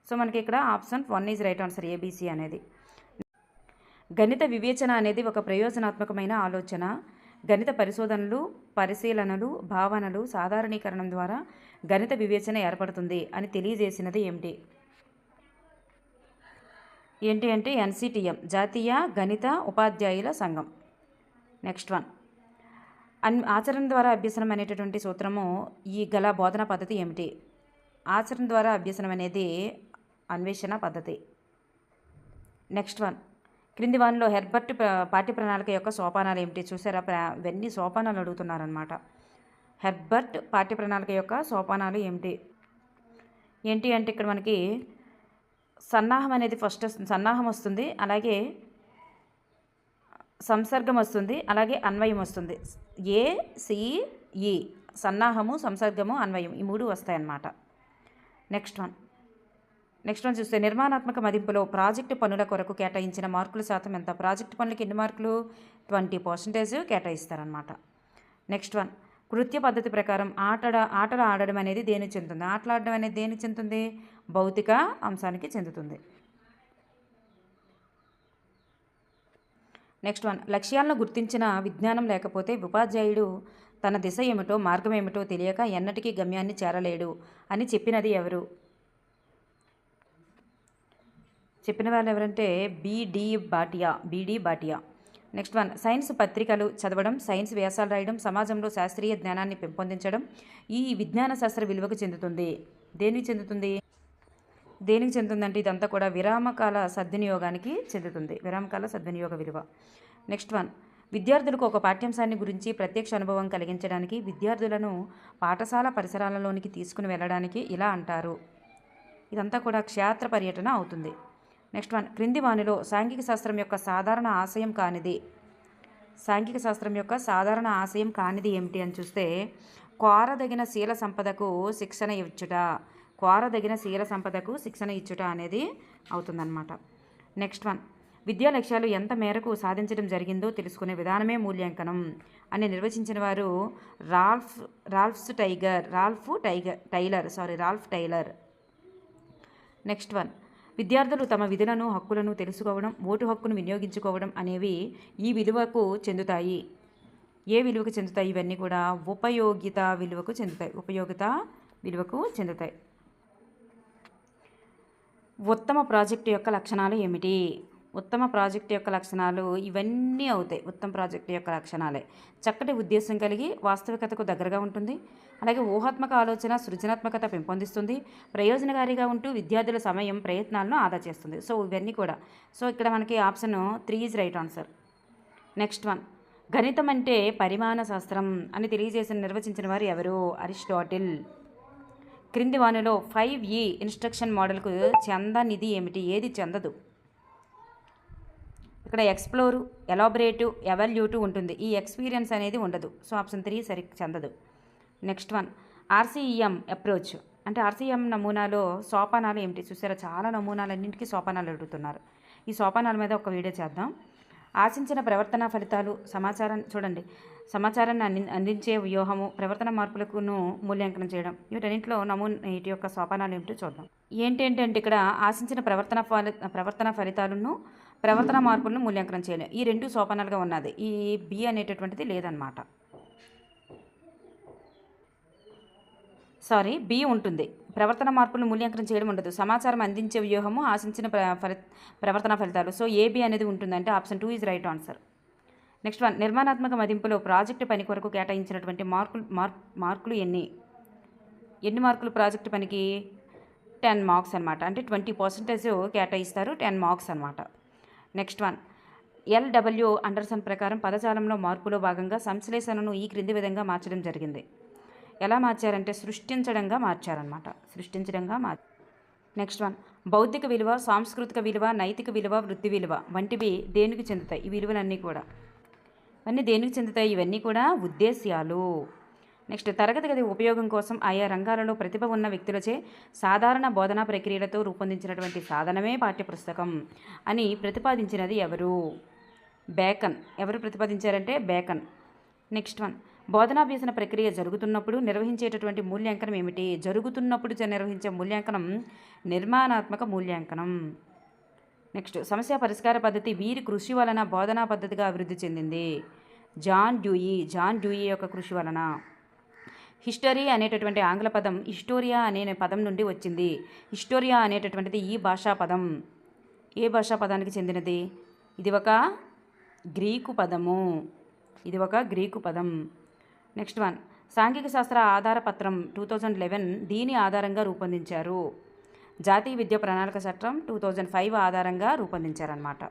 సో మనకి ఇక్కడ option 1 is right answer, ABC అనేది. గణిత వివేచన అనేది ఒక ప్రయోజనాత్మకమైన ఆలోచన. గణిత పరిశోధనలు, పరిశీలనలు, భావనలు, సాధారణీకరణం ద్వారా గణిత వివేచన ఏర్పడుతుంది అని తెలియజేసినది ఏమిటి? ఏంటి అంటే NCTM, జాతీయ గణిత ఉపాధ్యాయుల సంఘం. నెక్స్ట్ వన్, ఆచరణ ద్వారా అభ్యసనం అనేటటువంటి సూత్రము ఈ గల బోధనా పద్ధతి ఏమిటి? ఆచరణ ద్వారా అభ్యసనం అనేది అన్వేషణ పద్ధతి. నెక్స్ట్ వన్, క్రింది వానిలో హెర్బర్ట్ పాఠ్య ప్రణాళిక యొక్క సోపానాలు ఏమిటి? చూసారా, ఇవన్నీ సోపానాలు అడుగుతున్నారనమాట. హెర్బర్ట్ పాఠ్య ప్రణాళిక యొక్క సోపానాలు ఏంటి అంటే ఇక్కడ మనకి సన్నాహం అనేది ఫస్ట్ సన్నాహం వస్తుంది, అలాగే సంసర్గం వస్తుంది, అలాగే అన్వయం వస్తుంది. ACE, సన్నాహము, సంసర్గము, అన్వయం, ఈ 3 వస్తాయన్నమాట. నెక్స్ట్ వన్ చూస్తే నిర్మాణాత్మక మదింపులో ప్రాజెక్టు పనుల కొరకు కేటాయించిన మార్కుల శాతం ఎంత? ప్రాజెక్టు పనులకి ఎన్ని మార్కులు? 20% కేటాయిస్తారనమాట. నెక్స్ట్ వన్, కృత్య పద్ధతి ప్రకారం ఆటలు ఆడడం అనేది దేనికి చెందుతుంది? ఆటలాడడం అనేది దేనికి చెందుతుంది? భౌతిక అంశానికి చెందుతుంది. నెక్స్ట్ వన్, లక్ష్యాలను గుర్తించిన విజ్ఞానం లేకపోతే ఉపాధ్యాయుడు తన దిశ ఏమిటో, మార్గం ఏమిటో తెలియక ఎన్నటికీ గమ్యాన్ని చేరలేడు అని చెప్పినది ఎవరు? చెప్పిన వాళ్ళు ఎవరంటే BD Bhatia. Next one, science పత్రికలు చదవడం, సైన్స్ వ్యాసాలు రాయడం సమాజంలో శాస్త్రీయ జ్ఞానాన్ని పెంపొందించడం ఈ విజ్ఞాన శాస్త్ర విలువకు చెందుతుంది. దేనికి చెందుతుందంటే ఇదంతా కూడా విరామకాల సద్వినియోగానికి చెందుతుంది. విరామకాల సద్వినియోగ విలువ. నెక్స్ట్ వన్, విద్యార్థులకు ఒక పాఠ్యాంశాన్ని గురించి ప్రత్యక్ష అనుభవం కలిగించడానికి, విద్యార్థులను పాఠశాల పరిసరాలలోనికి తీసుకుని వెళ్ళడానికి ఇలా అంటారు. ఇదంతా కూడా క్షేత్ర పర్యటన అవుతుంది. నెక్స్ట్ వన్, క్రింది వానిలో సాంఘిక శాస్త్రం యొక్క సాధారణ ఆశయం కానిది? సాంఘిక శాస్త్రం యొక్క సాధారణ ఆశయం కానిది ఏమిటి అని చూస్తే కోరదగిన శీల సంపదకు శిక్షణ ఇచ్చుట, కోరదగిన శీల సంపదకు శిక్షణ ఇచ్చుట అనేది అవుతుందన్నమాట. నెక్స్ట్ వన్, విద్యా లక్ష్యాలు ఎంత మేరకు సాధించడం జరిగిందో తెలుసుకునే విధానమే మూల్యాంకనం అని నిర్వచించిన వారు రాల్ఫ్ టైలర్. నెక్స్ట్ వన్, విద్యార్థులు తమ విధులను హక్కులను తెలుసుకోవడం, ఓటు హక్కును వినియోగించుకోవడం అనేవి ఈ విలువకు చెందుతాయి. ఏ విలువకు చెందుతాయి? ఇవన్నీ కూడా ఉపయోగిత విలువకు చెందుతాయి. ఉత్తమ ప్రాజెక్టు యొక్క లక్షణాలు ఏమిటి? ఉత్తమ ప్రాజెక్టు యొక్క లక్షణాలు ఇవన్నీ అవుతాయి. ఉత్తమ ప్రాజెక్టు యొక్క లక్షణాలే చక్కటి ఉద్దేశం కలిగి వాస్తవికతకు దగ్గరగా ఉంటుంది, అలాగే ఊహాత్మక ఆలోచన, సృజనాత్మకత పెంపొందిస్తుంది, ప్రయోజనకారిగా ఉంటూ విద్యార్థుల సమయం, ప్రయత్నాలను ఆదా చేస్తుంది. సో ఇవన్నీ కూడా. సో ఇక్కడ మనకి option 3 is right answer. Next one, గణితం అంటే పరిమాణ శాస్త్రం అని నిర్వచించిన వారు ఎవరు? అరిస్టాటిల్. క్రింది వానిలో 5E ఇన్స్ట్రక్షన్ మోడల్కు చెందనిది ఏమిటి? ఏది చెందదు? ఇక్కడ ఎక్స్ప్లోరు, ఎలాబరేటివ్, ఎవాల్యూటివ్ ఉంటుంది. ఈ ఎక్స్పీరియన్స్ అనేది ఉండదు. సో ఆప్షన్ 3 చెందదు. నెక్స్ట్ వన్, RCEM అప్రోచ్ అంటే RCEM నమూనాలో సోపానాలు ఏమిటి? చూసారా, చాలా నమూనాలన్నింటికీ సోపానాలు అడుగుతున్నారు. ఈ సోపానాల మీద ఒక వీడియో చేద్దాం. ఆశించిన ప్రవర్తన ఫలితాలు, సమాచారాన్ని అందించే వ్యూహము, ప్రవర్తన మార్పులకును మూల్యాంకనం చేయడం. వీటన్నింటిలో వీటి యొక్క సోపానాలు ఏమిటో చూద్దాం. ఏంటంటే ఇక్కడ ఆశించిన ప్రవర్తన ఫలితాలను, ప్రవర్తన మార్పులను మూల్యాంకనం చేయడం ఈ 2 సోపానాలుగా ఉన్నది. ఈ బి అనేటటువంటిది లేదన్నమాట. బి ఉంటుంది. ప్రవర్తన మార్పులను మూల్యాంకనం చేయడం ఉండదు. సమాచారం అందించే వ్యూహము, ఆశించిన ప్రవర్తన ఫలితాలు. సో ఏబి అనేది ఉంటుంది. అంటే option 2 is right answer. Next one, నిర్మాణాత్మక మదింపులో ప్రాజెక్టు పని కొరకు కేటాయించినటువంటి మార్కులు ఎన్ని మార్కులు ప్రాజెక్టు పనికి? 10 మార్క్స్ అనమాట. అంటే 20% కేటాయిస్తారు, 10 మార్క్స్ అనమాట. నెక్స్ట్ వన్, LW అండర్సన్ ప్రకారం పదజాలంలో మార్పులో భాగంగా సంశ్లేషణను ఈ క్రింది విధంగా మార్చడం జరిగింది. ఎలా మార్చారంటే సృష్టించడంగా మార్చారనమాట. నెక్స్ట్ వన్, బౌద్ధిక విలువ, సాంస్కృతిక విలువ, నైతిక విలువ, వృత్తి విలువ వంటివి దేనికి చెందుతాయి? ఈ విలువలన్నీ కూడా దేనికి చెందుతాయి? ఇవన్నీ కూడా ఉద్దేశ్యాలు. నెక్స్ట్, తరగతి గది ఉపయోగం కోసం ఆయా రంగాలలో ప్రతిభ ఉన్న వ్యక్తులచే సాధారణ బోధనా ప్రక్రియలతో రూపొందించినటువంటి సాధనమే పాఠ్యపుస్తకం అని ప్రతిపాదించినది ఎవరు? బేకన్. ఎవరు ప్రతిపాదించారంటే బేకన్. నెక్స్ట్ వన్, బోధనాభ్యసన ప్రక్రియ జరుగుతున్నప్పుడు నిర్వహించేటటువంటి మూల్యాంకనం ఏమిటి? జరుగుతున్నప్పుడు నిర్వహించే మూల్యాంకనం నిర్మాణాత్మక మూల్యాంకనం. నెక్స్ట్, సమస్య పరిష్కార పద్ధతి వీరి కృషి వలన బోధనా పద్ధతిగా అభివృద్ధి చెందింది. జాన్ డ్యూయి యొక్క కృషి వలన. హిస్టరీ అనేటటువంటి ఆంగ్ల పదం హిస్టోరియా అనే పదం నుండి వచ్చింది. హిస్టోరియా అనేటటువంటిది ఈ భాషా పదం ఏ భాషా పదానికి చెందినది? ఇది ఒక గ్రీకు పదం. నెక్స్ట్ వన్, సాంఘిక శాస్త్ర ఆధారపత్రం 2011 దీని ఆధారంగా రూపొందించారు. జాతీయ విద్యా ప్రణాళిక చట్టం 2005 ఆధారంగా రూపొందించారన్నమాట.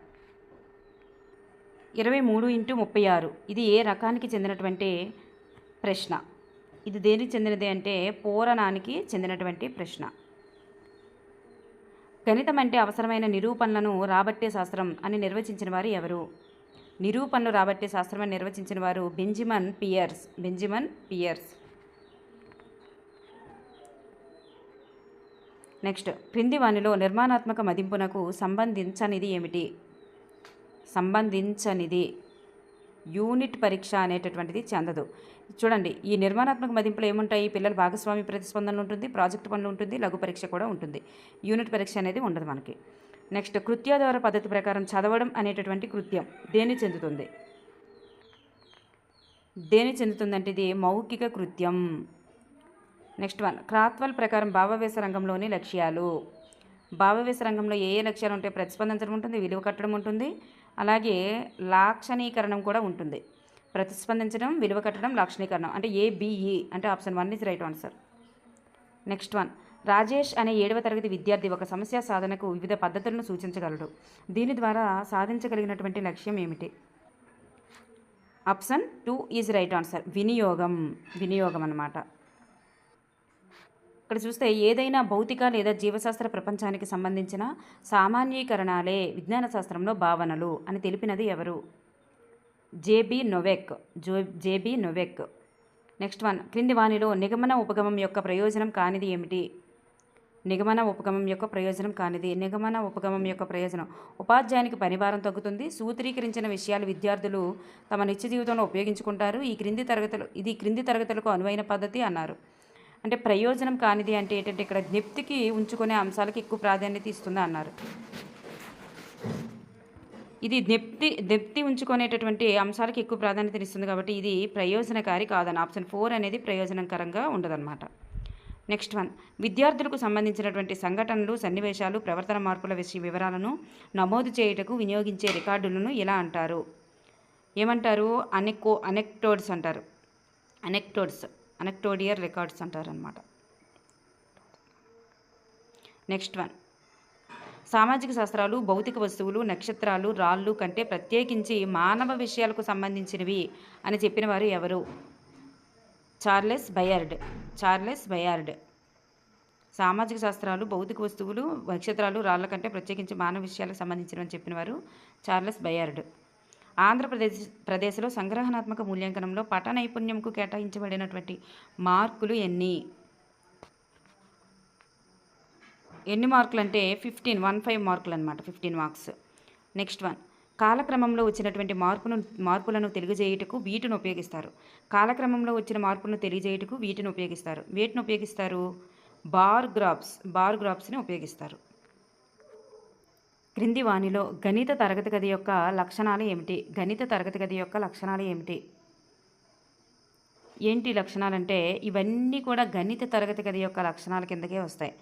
23x36 ఇది ఏ రకానికి చెందినటువంటి ప్రశ్న? ఇది దేనికి చెందినది అంటే పూరణానికి చెందినటువంటి ప్రశ్న. గణితం అంటే అవసరమైన నిరూపణలను రాబట్టే శాస్త్రం అని నిర్వచించిన వారు ఎవరు? నిరూపణలు రాబట్టే శాస్త్రం అని నిర్వచించిన వారు బెంజమిన్ పియర్స్. నెక్స్ట్, క్రింది వానిలో నిర్మాణాత్మక మదింపునకు సంబంధించనిది ఏమిటి? యూనిట్ పరీక్ష అనేటటువంటిది చెందదు. చూడండి, ఈ నిర్మాణాత్మక మదింపులు ఏముంటాయి? పిల్లల భాగస్వామి ప్రతిస్పందనలు ఉంటుంది, ప్రాజెక్టు పనులు ఉంటుంది, లఘు పరీక్ష కూడా ఉంటుంది. యూనిట్ పరీక్ష అనేది ఉండదు మనకి. నెక్స్ట్, కృత్యాధార పద్ధతి ప్రకారం చదవడం అనేటటువంటి కృత్యం దేని చెందుతుందంటే ఇది మౌఖిక కృత్యం. నెక్స్ట్ వన్, క్రాత్వల్ ప్రకారం భావావేశ రంగంలోని లక్ష్యాలు. భావావేశ రంగంలో ఏ లక్ష్యాలు ఉంటాయి? ప్రతిస్పందించడం ఉంటుంది, విలువ కట్టడం ఉంటుంది, అలాగే లాక్షణీకరణం కూడా ఉంటుంది. ప్రతిస్పందించడం, విలువ కట్టడం, లాక్షణీకరణం అంటే ABE అంటే option 1 is right answer. Next one, Rajesh అనే 7వ తరగతి విద్యార్థి ఒక సమస్య సాధనకు వివిధ పద్ధతులను సూచించగలడు. దీని ద్వారా సాధించగలిగినటువంటి లక్ష్యం ఏమిటి? Option 2 is right answer. వినియోగం అన్నమాట. ఇక్కడ చూస్తే ఏదైనా భౌతిక లేదా జీవశాస్త్ర ప్రపంచానికి సంబంధించిన సామాన్యీకరణాలే విజ్ఞాన శాస్త్రంలో భావనలు అని తెలిపినది ఎవరు? జేబీ నొవెక్. నెక్స్ట్ వన్, క్రింది వానిలో నిగమన ఉపగమం యొక్క ప్రయోజనం కానిది ఏమిటి? నిగమన ఉపగమం యొక్క ప్రయోజనం ఉపాధ్యాయునికి పనిభారం తగ్గుతుంది. సూత్రీకరించిన విషయాలు విద్యార్థులు తమ నిత్య జీవితంలో ఉపయోగించుకుంటారు. ఇది క్రింది తరగతులకు అనువైన పద్ధతి అన్నారు. అంటే ప్రయోజనం కానిది అంటే ఏంటంటే ఇక్కడ జ్ఞప్తికి ఉంచుకునే అంశాలకు ఎక్కువ ప్రాధాన్యత ఇస్తుంది అన్నారు. ఇది జ్ఞప్తి ఉంచుకునేటటువంటి అంశాలకు ఎక్కువ ప్రాధాన్యత ఇస్తుంది కాబట్టి ఇది ప్రయోజనకారి కాదని ఆప్షన్ 4 అనేది ప్రయోజనకరంగా ఉండదన్నమాట. నెక్స్ట్ వన్, విద్యార్థులకు సంబంధించినటువంటి సంఘటనలు, సన్నివేశాలు, ప్రవర్తన మార్పుల వివరాలను నమోదు చేయుటకు వినియోగించే రికార్డులను ఎలా అంటారు? ఏమంటారు? అనెక్టోడ్స్ అంటారు. అనెక్టోడియర్ రికార్డ్స్ అంటారు అనమాట. నెక్స్ట్ వన్, సామాజిక శాస్త్రాలు భౌతిక వస్తువులు, నక్షత్రాలు, రాళ్ళు కంటే ప్రత్యేకించి మానవ విషయాలకు సంబంధించినవి అని చెప్పిన వారు ఎవరు? చార్లెస్ బయార్డ్. సామాజిక శాస్త్రాలు భౌతిక వస్తువులు, నక్షత్రాలు, రాళ్ళ కంటే ప్రత్యేకించి మానవ విషయాలకు సంబంధించినవి చెప్పిన వారు చార్లెస్ బయార్డ్. ఆంధ్రప్రదేశ్లో సంగ్రహణాత్మక మూల్యాంకనంలో పఠ నైపుణ్యంకు కేటాయించబడినటువంటి మార్కులు ఎన్ని మార్కులు అంటే 15 మార్కులు అనమాట. 15 మార్క్స్. నెక్స్ట్ వన్, కాలక్రమంలో వచ్చినటువంటి మార్పులను తెలియజేయుటకు వీటిని ఉపయోగిస్తారు. వేటిని ఉపయోగిస్తారు? బార్ గ్రాఫ్స్ని ఉపయోగిస్తారు. క్రింది వానిలో గణిత తరగతి గది యొక్క లక్షణాలు ఏమిటి? ఏంటి లక్షణాలంటే ఇవన్నీ కూడా గణిత తరగతి గది యొక్క లక్షణాల కిందకే వస్తాయి.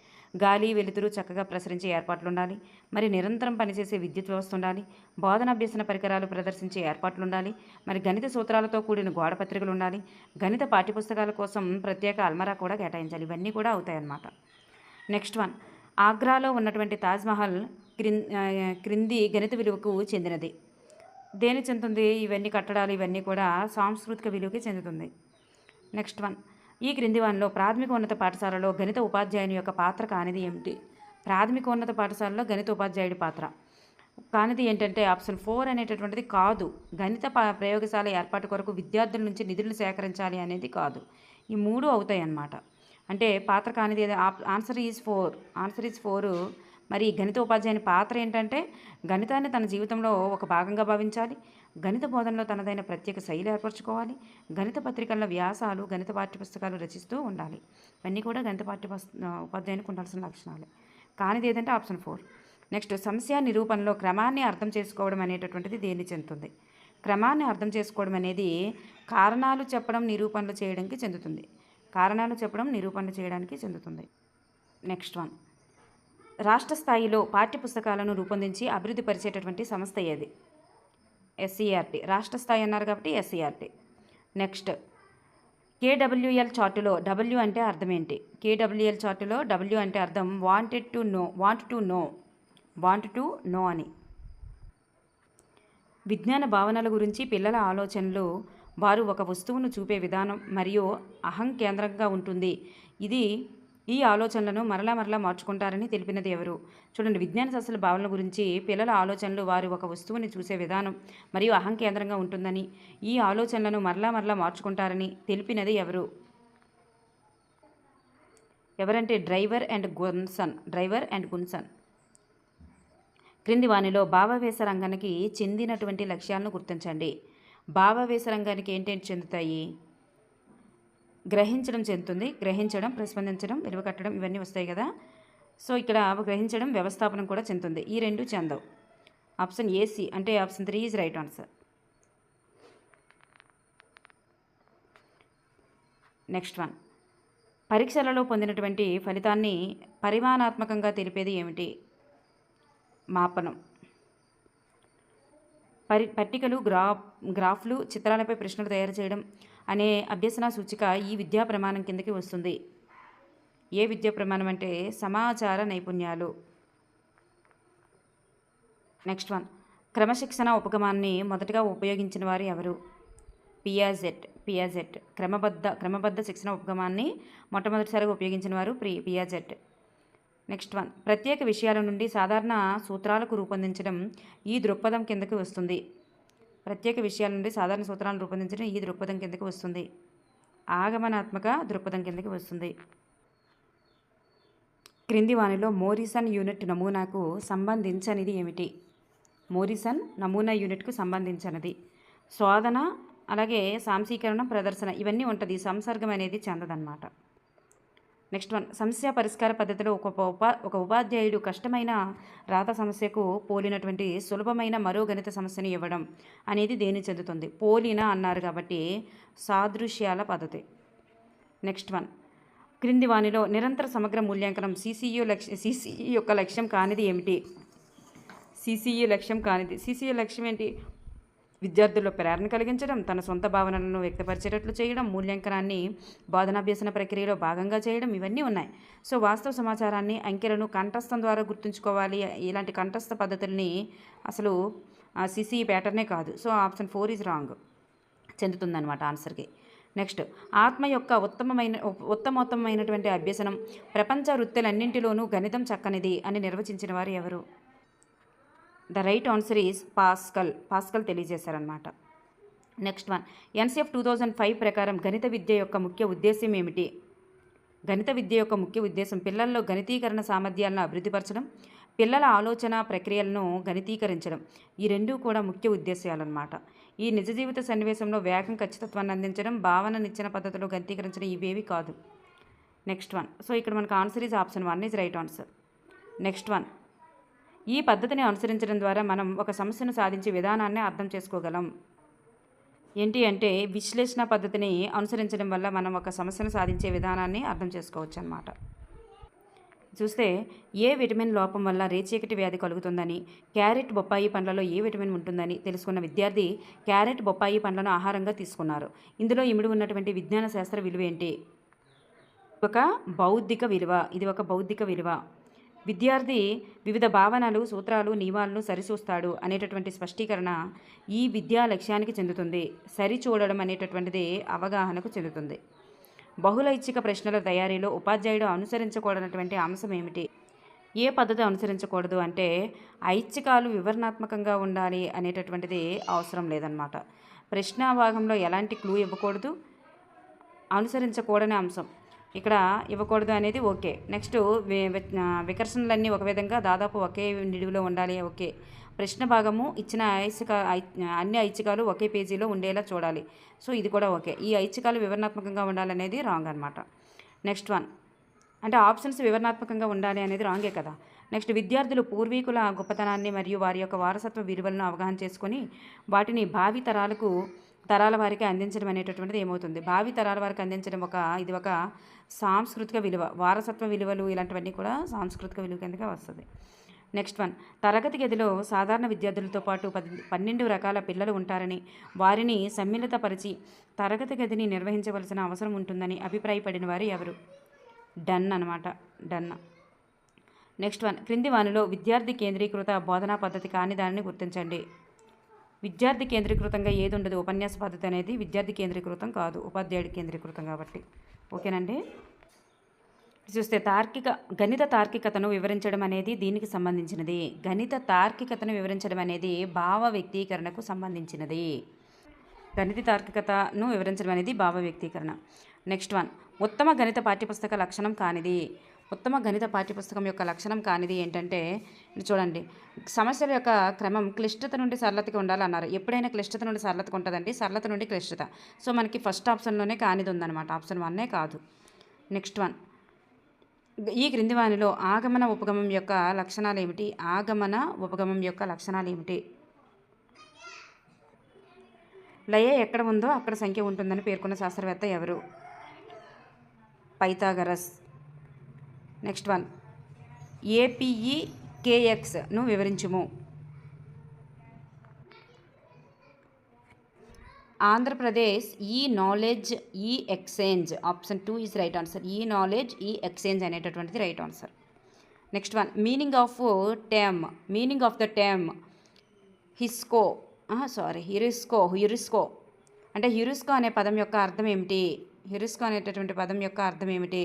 గాలి, వెలుతురు చక్కగా ప్రసరించే ఏర్పాట్లు ఉండాలి. మరి నిరంతరం పనిచేసే విద్యుత్ వ్యవస్థ ఉండాలి. బోధనాభ్యసన పరికరాలు ప్రదర్శించే ఏర్పాట్లు ఉండాలి. మరి గణిత సూత్రాలతో కూడిన గోడ పత్రికలు ఉండాలి. గణిత పాఠ్యపుస్తకాల కోసం ప్రత్యేక అల్మరా కూడా కేటాయించాలి. ఇవన్నీ కూడా అవుతాయి అన్నమాట. నెక్స్ట్ వన్, ఆగ్రాలో ఉన్నటువంటి తాజ్మహల్ క్రింది గణిత విలువకు చెందినది. దేనికి చెందుతుంది? ఇవన్నీ కట్టడాలు ఇవన్నీ కూడా సాంస్కృతిక విలువకి చెందుతుంది. నెక్స్ట్ వన్, ఈ క్రింది వానిలో ప్రాథమిక ఉన్నత పాఠశాలలో గణిత ఉపాధ్యాయుని యొక్క పాత్ర కానిది ఏమిటి? ప్రాథమిక ఉన్నత పాఠశాలలో గణిత ఉపాధ్యాయుడి పాత్ర కానిది ఏంటంటే ఆప్షన్ 4 అనేటటువంటిది కాదు. గణిత ప్రయోగశాల ఏర్పాటు కొరకు విద్యార్థుల నుంచి నిధులు సేకరించాలి అనేది కాదు. ఈ 3 అవుతాయి అన్నమాట. అంటే పాత్ర కానిది ఆన్సర్ ఈజ్ 4. మరి గణిత ఉపాధ్యాయుని పాత్ర ఏంటంటే గణితాన్ని తన జీవితంలో ఒక భాగంగా భావించాలి. గణిత బోధనలో తనదైన ప్రత్యేక శైలి ఏర్పరచుకోవాలి. గణిత పత్రికల్లో వ్యాసాలు, గణిత పాఠ్యపుస్తకాలు రచిస్తూ ఉండాలి. ఇవన్నీ కూడా గణిత ఉపాధ్యాయునికి ఉండాల్సిన లక్షణాలే. కానిది ఏదంటే ఆప్షన్ 4. నెక్స్ట్, సమస్య నిరూపణలో క్రమాన్ని అర్థం చేసుకోవడం అనేటటువంటిది దేన్ని చెందుతుంది? క్రమాన్ని అర్థం చేసుకోవడం అనేది కారణాలు చెప్పడం, నిరూపణలు చేయడానికి చెందుతుంది. నెక్స్ట్ వన్, రాష్ట్ర స్థాయిలో పాఠ్యపుస్తకాలను రూపొందించి అభివృద్ధి పరిచేటటువంటి సంస్థ ఏది? SCERT. రాష్ట్ర స్థాయి అన్నారు కాబట్టి SCERT. నెక్స్ట్, KWL చార్టులో W అంటే అర్థం ఏంటి? KWL చార్టులో W అంటే అర్థం వాంట్ టు నో అని. విజ్ఞాన భావనల గురించి పిల్లల ఆలోచనలు వారు ఒక వస్తువును చూపే విధానం మరియు అహం కేంద్రంగా ఉంటుంది. ఈ ఆలోచనలను మరలా మార్చుకుంటారని తెలిపినది ఎవరు? చూడండి, విజ్ఞాన శాస్త్ర భావనల గురించి పిల్లల ఆలోచనలు వారు ఒక వస్తువుని చూసే విధానం మరియు అహం కేంద్రంగా ఉంటుందని, ఈ ఆలోచనలను మరలా మార్చుకుంటారని తెలిపినది ఎవరంటే డ్రైవర్ అండ్ గున్సన్. క్రింది వానిలో భావావేశ రంగానికి చెందినటువంటి లక్ష్యాలను గుర్తించండి. భావావేశ రంగానికి ఏంటేంటి చెందుతాయి? గ్రహించడం చెందుతుంది. గ్రహించడం, ప్రతిస్పందించడం, విలువ కట్టడం ఇవన్నీ వస్తాయి కదా. సో ఇక్కడ గ్రహించడం, వ్యవస్థాపనం కూడా చెందుతుంది. ఈ 2 చెందవు. ఆప్షన్ AC అంటే option 3 is right answer. Next one, పరీక్షలలో పొందినటువంటి ఫలితాన్ని పరిమాణాత్మకంగా తెలిపేది ఏమిటి? మాపనం. పట్టికలు, గ్రాఫ్లు, చిత్రాలపై ప్రశ్నలు తయారు చేయడం అనే అభ్యసన సూచిక ఈ విద్యా ప్రమాణం కిందకి వస్తుంది. ఏ విద్యా ప్రమాణం అంటే సమాచార నైపుణ్యాలు. నెక్స్ట్ వన్, క్రమశిక్షణ ఉపగమాన్ని మొదటగా ఉపయోగించిన వారు ఎవరు? పియాజెట్. క్రమబద్ధ శిక్షణ ఉపగమాన్ని మొట్టమొదటిసారిగా ఉపయోగించిన వారు పియాజెట్. నెక్స్ట్ వన్, ప్రత్యేక విషయాల నుండి సాధారణ సూత్రాలకు రూపొందించడం ఈ దృక్పథం కిందకి వస్తుంది. ప్రత్యేక విషయాల నుండి సాధారణ సూత్రాలను రూపొందించడం ఈ దృక్పథం కిందకి వస్తుంది. ఆగమనాత్మక దృక్పథం కిందకి వస్తుంది. క్రింది వానిలో మోరిసన్ యూనిట్ నమూనాకు సంబంధించనిది ఏమిటి? మోరిసన్ నమూనా యూనిట్కు సంబంధించినది శోధన, అలాగే సాంశీకరణం, ప్రదర్శన ఇవన్నీ ఉంటుంది. సంసర్గం అనేది చెందదన్నమాట. నెక్స్ట్ వన్, సమస్య పరిష్కార పద్ధతిలో ఒక ఉపాధ్యాయుడు కష్టమైన రాత సమస్యకు పోలినటువంటి సులభమైన మరో గణిత సమస్యను ఇవ్వడం అనేది దేని చెందుతుంది? పోలిన అన్నారు కాబట్టి సాదృశ్యాల పద్ధతి. నెక్స్ట్ వన్, క్రింది వానిలో నిరంతర సమగ్ర మూల్యాంకనం సిసిఈ యొక్క లక్ష్యం కానిది ఏమిటి? సిసిఈ లక్ష్యం కానిది. సిసిఈ లక్ష్యం ఏంటి? విద్యార్థుల్లో ప్రేరణ కలిగించడం, తన సొంత భావనలను వ్యక్తపరిచేటట్లు చేయడం, మూల్యాంకనాన్ని బోధనాభ్యసన ప్రక్రియలో భాగంగా చేయడం ఇవన్నీ ఉన్నాయి. సో వాస్తవ సమాచారాన్ని, అంకెలను కంఠస్థం ద్వారా గుర్తుంచుకోవాలి. ఇలాంటి కంఠస్థ పద్ధతుల్ని అసలు సిసిఈ ప్యాటర్నే కాదు. సో ఆప్షన్ 4 ఈజ్ రాంగ్ చెందుతుందన్నమాట ఆన్సర్కి. నెక్స్ట్, ఆత్మ యొక్క ఉత్తమోత్తమైనటువంటి అభ్యసనం, ప్రపంచ వృత్తులన్నింటిలోనూ గణితం చక్కనిది అని నిర్వచించిన వారు ఎవరు? The right answer is Pascal తెలియజేశారనమాట. నెక్స్ట్ వన్, ఎన్సిఎఫ్ 2005 ప్రకారం గణిత విద్య యొక్క ముఖ్య ఉద్దేశం ఏమిటి? గణిత విద్య యొక్క ముఖ్య ఉద్దేశం పిల్లల్లో గణితీకరణ సామర్థ్యాలను అభివృద్ధిపరచడం, పిల్లల ఆలోచన ప్రక్రియలను గణితీకరించడం. ఈ రెండూ కూడా ముఖ్య ఉద్దేశాలన్నమాట. ఈ నిజ జీవిత సన్నివేశంలో వేగం, ఖచ్చితత్వాన్ని అందించడం, భావననిచ్చిన పద్ధతిలో గణితీకరించడం ఇవేవి కాదు. నెక్స్ట్ వన్, సో ఇక్కడ మనకు answer is option 1 is right answer. Next one, ఈ పద్ధతిని అనుసరించడం ద్వారా మనం ఒక సమస్యను సాధించే విధానాన్ని అర్థం చేసుకోగలం. ఏంటి అంటే విశ్లేషణ పద్ధతిని అనుసరించడం వల్ల మనం ఒక సమస్యను సాధించే విధానాన్ని అర్థం చేసుకోవచ్చు అన్నమాట. చూస్తే ఏ విటమిన్ లోపం వల్ల రేచీకటి వ్యాధి కలుగుతుందని, క్యారెట్, బొప్పాయి పండ్లలో ఏ విటమిన్ ఉంటుందని తెలుసుకున్న విద్యార్థి క్యారెట్, బొప్పాయి పండ్లను ఆహారంగా తీసుకున్నారు. ఇందులో ఇమిడి ఉన్నటువంటి విజ్ఞాన శాస్త్ర విలువ ఏంటి? ఒక బౌద్ధిక విలువ. విద్యార్థి వివిధ భావనలు, సూత్రాలు, నియమాలను సరిచూస్తాడు అనేటటువంటి స్పష్టీకరణ ఈ విద్యా లక్ష్యానికి చెందుతుంది. సరిచూడడం అనేటటువంటిది అవగాహనకు చెందుతుంది. బహుళ ఐచ్ఛిక ప్రశ్నల తయారీలో ఉపాధ్యాయుడు అనుసరించకూడనటువంటి అంశం ఏమిటి? ఏ పద్ధతి అనుసరించకూడదు అంటే ఐచ్ఛికాలు వివరణాత్మకంగా ఉండాలి అనేటటువంటిది అవసరం లేదన్నమాట. ప్రశ్న భాగంలో ఎలాంటి క్లూ ఇవ్వకూడదు. అనుసరించకూడని అంశం ఇక్కడ ఇవ్వకూడదు అనేది ఓకే. నెక్స్ట్ వికర్షణలన్నీ ఒక విధంగా దాదాపు ఒకే నిడివిలో ఉండాలి. ఓకే. ప్రశ్న భాగము ఇచ్చిన అన్ని ఐచ్ఛికాలు ఒకే పేజీలో ఉండేలా చూడాలి. సో ఇది కూడా ఓకే. ఈ ఐచ్ఛికాలు వివరణాత్మకంగా ఉండాలనేది రాంగ్ అనమాట. నెక్స్ట్ వన్, అంటే ఆప్షన్స్ వివరణాత్మకంగా ఉండాలి అనేది రాంగే కదా. నెక్స్ట్, విద్యార్థులు పూర్వీకుల గొప్పతనాన్ని మరియు వారి యొక్క వారసత్వ విలువలను అవగాహన చేసుకొని వాటిని భావి తరాల వారికి అందించడం అనేటటువంటిది ఏమవుతుంది? భావి తరాల వారికి అందించడం ఇది ఒక సాంస్కృతిక విలువ. వారసత్వ విలువలు ఇలాంటివన్నీ కూడా సాంస్కృతిక విలువ కిందగా వస్తుంది. నెక్స్ట్ వన్, తరగతి గదిలో సాధారణ విద్యార్థులతో పాటు 12 రకాల పిల్లలు ఉంటారని, వారిని సమ్మిళితపరిచి తరగతి గదిని నిర్వహించవలసిన అవసరం ఉంటుందని అభిప్రాయపడిన వారు ఎవరు? డన్ అనమాట. డన్. నెక్స్ట్ వన్, క్రింది వానిలో విద్యార్థి కేంద్రీకృత బోధనా పద్ధతి కాని దానిని గుర్తించండి. విద్యార్థి కేంద్రీకృతంగా ఏది ఉండదు. ఉపన్యాస పద్ధతి అనేది విద్యార్థి కేంద్రీకృతం కాదు, ఉపాధ్యాయుడి కేంద్రీకృతం కాబట్టి. ఓకేనండి. చూస్తే గణిత తార్కికతను వివరించడం అనేది దీనికి సంబంధించినది. గణిత తార్కికతను వివరించడం అనేది భావ వ్యక్తీకరణకు సంబంధించినది. గణిత తార్కికతను వివరించడం అనేది భావ వ్యక్తీకరణ. నెక్స్ట్ వన్, ఉత్తమ గణిత పాఠ్యపుస్తక లక్షణం కానిది. ఉత్తమ గణిత పాఠ్యపుస్తకం యొక్క లక్షణం కానిది ఏంటంటే చూడండి, సమస్యల యొక్క క్రమం క్లిష్టత నుండి సరళతకి ఉండాలన్నారు. ఎప్పుడైనా క్లిష్టత నుండి సరళతకు ఉంటుందండి, సరళత నుండి క్లిష్టత. సో మనకి ఫస్ట్ ఆప్షన్లోనే కానిది ఉందన్నమాట. ఆప్షన్ 1 కాదు. నెక్స్ట్ వన్, ఈ క్రింది వానిలో ఆగమన ఉపగమం యొక్క లక్షణాలు ఏమిటి? ఆగమన ఉపగమం యొక్క లక్షణాలు ఏమిటి? లయ ఎక్కడ ఉందో అక్కడ సంఖ్య ఉంటుందని పేర్కొన్న శాస్త్రవేత్త ఎవరు? పైథాగరస్. నెక్స్ట్ వన్, APEKXను వివరించుము. Andhra Pradesh knowledge exchange. Option 2 is right answer. Knowledge exchange అనేటటువంటిది right answer. Next one, meaning of the term హిస్కో హ్యూరిస్కో అంటే హ్యూరిస్కో అనే పదం యొక్క అర్థం ఏమిటి? హ్యూరిస్కో అనేటటువంటి పదం యొక్క అర్థం ఏమిటి?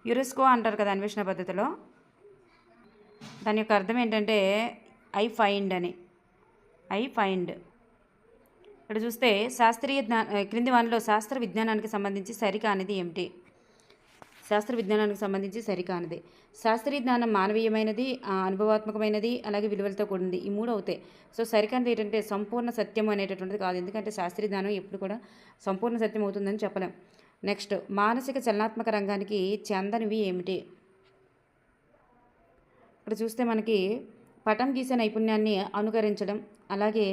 హ్యూరిస్కో అంటారు కదా అన్వేషణ పద్ధతిలో. దాని యొక్క అర్థం ఏంటంటే ఐ ఫైండ్. ఇక్కడ చూస్తే క్రింది వానిలో శాస్త్ర విజ్ఞానానికి సంబంధించి సరికానిది ఏమిటి? శాస్త్ర విజ్ఞానానికి సంబంధించి సరికానిది. శాస్త్రీయ జ్ఞానం మానవీయమైనది, అనుభవాత్మకమైనది, అలాగే విలువలతో కూడింది. ఈ 3 అవుతాయి. సో సరికానిది ఏంటంటే సంపూర్ణ సత్యం అనేటటువంటిది కాదు. ఎందుకంటే శాస్త్రీయ జ్ఞానం ఎప్పుడు కూడా సంపూర్ణ సత్యం అవుతుందని చెప్పలేం. నెక్స్ట్, మానసిక చలనాత్మక రంగానికి చెందనివి ఏమిటి? ఇక్కడ చూస్తే మనకి పటం గీసే నైపుణ్యాన్ని అనుకరించడం, అలాగే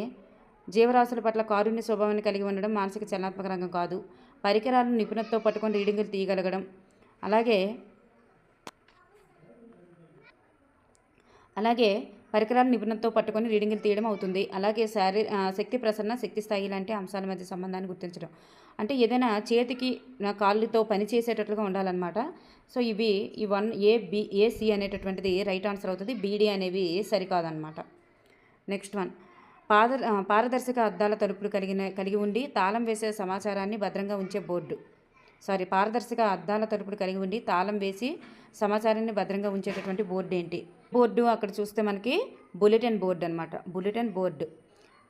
జీవరాశుల పట్ల కారుణ్య స్వభావాన్ని కలిగి ఉండడం మానసిక చలనాత్మక రంగం కాదు. పరికరాలను నిపుణతతో పట్టుకొని రీడింగులు తీయగలగడం, అలాగే పరికరాలను నిపుణతతో పట్టుకొని రీడింగులు తీయడం అవుతుంది. అలాగే శక్తి ప్రసరణ, శక్తి స్థాయి లాంటి అంశాల మధ్య సంబంధాన్ని గుర్తించడం. అంటే ఏదైనా చేతికి కాళ్ళతో పని చేసేటట్లుగా ఉండాలన్నమాట. సో ఇవి ఈ 1A, B, A, C అనేటటువంటిది రైట్ ఆన్సర్ అవుతుంది. BD అనేవి సరికాదన్నమాట. నెక్స్ట్ వన్, పారదర్శక అద్దాల తలుపులు కలిగి ఉండి తాళం వేసే సమాచారాన్ని భద్రంగా ఉంచే బోర్డు. పారదర్శక అద్దాల తలుపులు కలిగి ఉండి తాళం వేసి సమాచారాన్ని భద్రంగా ఉంచేటటువంటి బోర్డు ఏంటి? బోర్డు అక్కడ చూస్తే మనకి బులెటిన్ బోర్డు అనమాట. Bulletin board.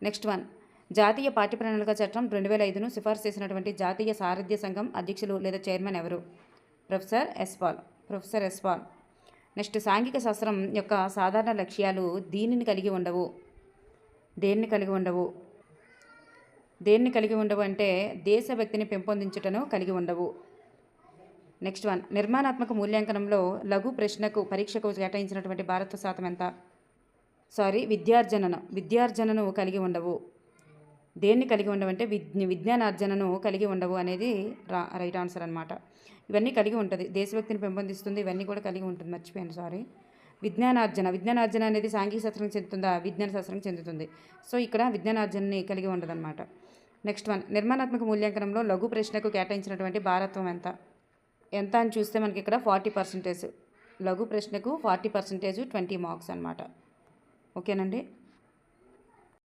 నెక్స్ట్ వన్, జాతీయ పాఠ్య ప్రణాళిక చట్టం 2005ను సిఫార్సు చేసినటువంటి జాతీయ సారథ్య సంఘం అధ్యక్షులు లేదా చైర్మన్ ఎవరు? Professor S Paul. నెక్స్ట్, సాంఘిక శాస్త్రం యొక్క సాధారణ లక్ష్యాలు దేన్ని కలిగి ఉండవు అంటే దేశభక్తిని పెంపొందించుటను కలిగి ఉండవు. నెక్స్ట్ వన్, నిర్మాణాత్మక మూల్యాంకనంలో లఘు ప్రశ్నకు పరీక్షకు కేటాయించినటువంటి భారత శాతం ఎంత? విద్యార్జనను కలిగి ఉండవు. దేన్ని కలిగి ఉండవంటే విజ్ఞానార్జనను కలిగి ఉండవు అనేది రైట్ ఆన్సర్ అనమాట. ఇవన్నీ కలిగి ఉంటుంది. దేశభక్తిని పెంపొందిస్తుంది, ఇవన్నీ కూడా కలిగి ఉంటుంది. మర్చిపోయాను, విజ్ఞానార్జన అనేది సాంఘిక శాస్త్రానికి చెందుతుందా? విజ్ఞాన శాస్త్రానికి చెందుతుంది. సో ఇక్కడ విజ్ఞానార్జనని కలిగి ఉండదన్నమాట. నెక్స్ట్ వన్, నిర్మాణాత్మక మూల్యాంకనంలో లఘు ప్రశ్నకు కేటాయించినటువంటి భారత్వం ఎంత అని చూస్తే మనకి ఇక్కడ 40%. లఘు ప్రశ్నకు 40%, 20 మార్క్స్ అనమాట. ఓకేనండి.